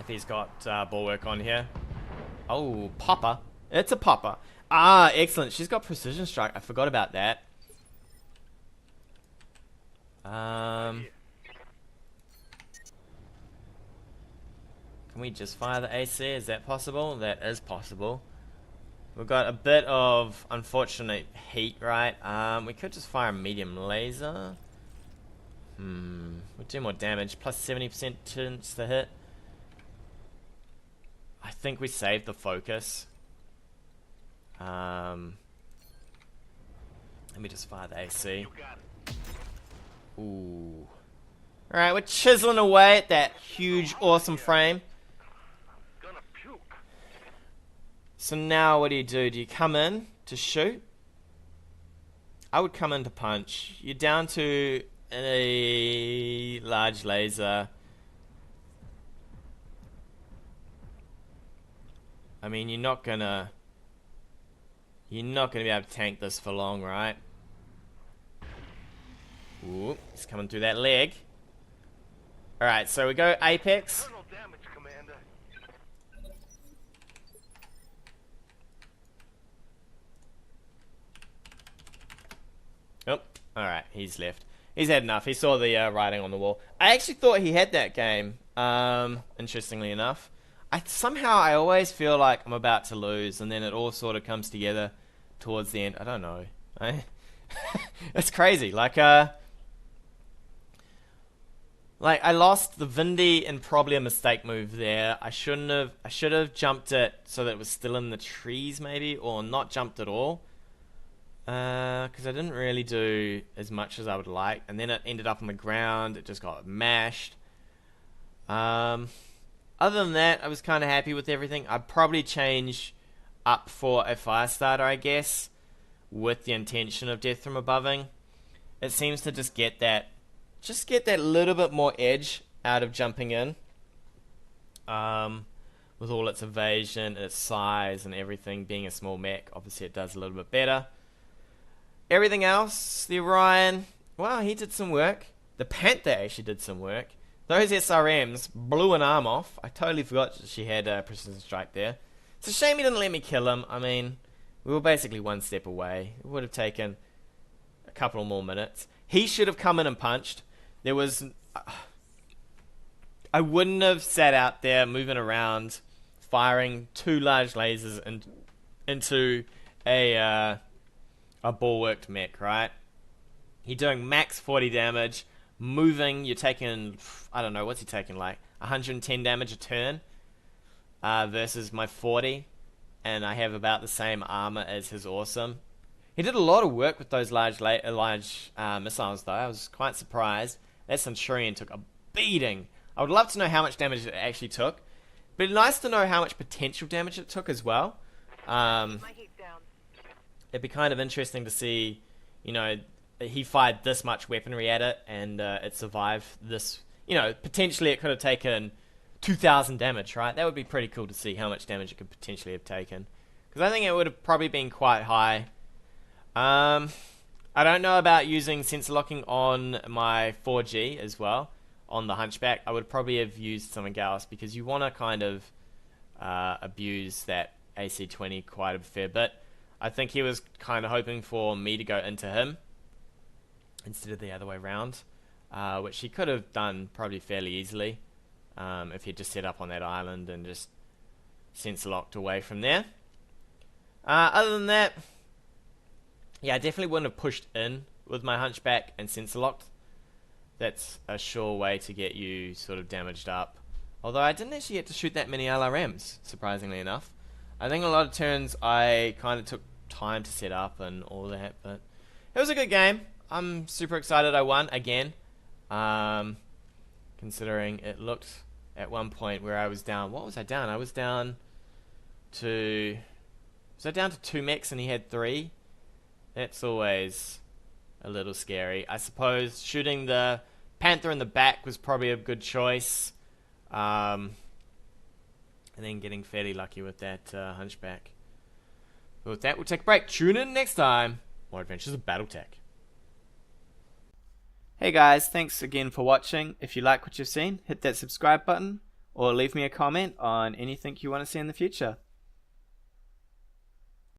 If he's got bulwark on here. Oh, popper. It's a popper. Ah, excellent. She's got precision strike. I forgot about that. Can we just fire the AC? Is that possible? That is possible. We've got a bit of unfortunate heat, right? We could just fire a medium laser. We'll do more damage. Plus 70% chance to hit. I think we saved the focus. Let me just fire the AC. You got it. Ooh. Alright, we're chiseling away at that huge, awesome frame. Gonna puke. So now what do? Do you come in to shoot? I would come in to punch. You're down to a large laser. I mean, you're not gonna be able to tank this for long, right? Ooh, he's coming through that leg. Alright, so we go Apex. Internal damage, Commander. Oh, alright, he's left. He's had enough. He saw the writing on the wall. I actually thought he had that game, interestingly enough. Somehow I always feel like I'm about to lose, and then it all sort of comes together towards the end. I don't know. It's crazy. Like I lost the Vindy and probably a mistake move there. I should have jumped it so that it was still in the trees maybe, or not jumped at all. Because I didn't really do as much as I would like, and then it ended up on the ground. It just got mashed. Other than that, I was kind of happy with everything. I'd probably change up for a FireStarter, I guess, with the intention of Death from Aboveing. It seems to just get that little bit more edge out of jumping in. With all its evasion, its size, and everything, being a small mech, obviously it does a little bit better. Everything else, the Orion, well, he did some work. The Panther actually did some work. Those SRMs blew an arm off. I totally forgot that she had a precision strike there. It's a shame he didn't let me kill him. I mean, we were basically one step away. It would have taken a couple more minutes. He should have come in and punched. There was... I wouldn't have sat out there moving around, firing 2 large lasers into a bulwarked mech, right? You're doing max 40 damage. Moving, you're taking, I don't know, what's he taking, like 110 damage a turn versus my 40, and I have about the same armor as his awesome. He did a lot of work with those large missiles, though. I was quite surprised. That Centurion took a beating. I would love to know how much damage it actually took, but it'd be nice to know how much potential damage it took as well. My heat's down. It'd be kind of interesting to see, you know, he fired this much weaponry at it, and it survived this. You know, potentially it could have taken 2,000 damage, right? That would be pretty cool to see how much damage it could potentially have taken. Because I think it would have probably been quite high. I don't know about using sensor locking on my 4G as well, on the Hunchback. I would probably have used something else, because you want to kind of abuse that AC-20 quite a fair bit. I think he was kind of hoping for me to go into him instead of the other way around, which he could have done probably fairly easily if he'd just set up on that island and just sensor locked away from there. Other than that, yeah, I definitely wouldn't have pushed in with my hunchback and sensor locked. That's a sure way to get you sort of damaged up. Although I didn't actually get to shoot that many LRMs, surprisingly enough. I think a lot of turns I kind of took time to set up and all that, but it was a good game. I'm super excited I won again. Considering it looked at one point where I was down. What was I down? I was down to... Was I down to 2 mechs and he had 3? That's always a little scary. I suppose shooting the Panther in the back was probably a good choice. And then getting fairly lucky with that hunchback. But with that, we'll take a break. Tune in next time. More Adventures of BattleTech. Hey guys, thanks again for watching. If you like what you've seen, hit that subscribe button or leave me a comment on anything you want to see in the future.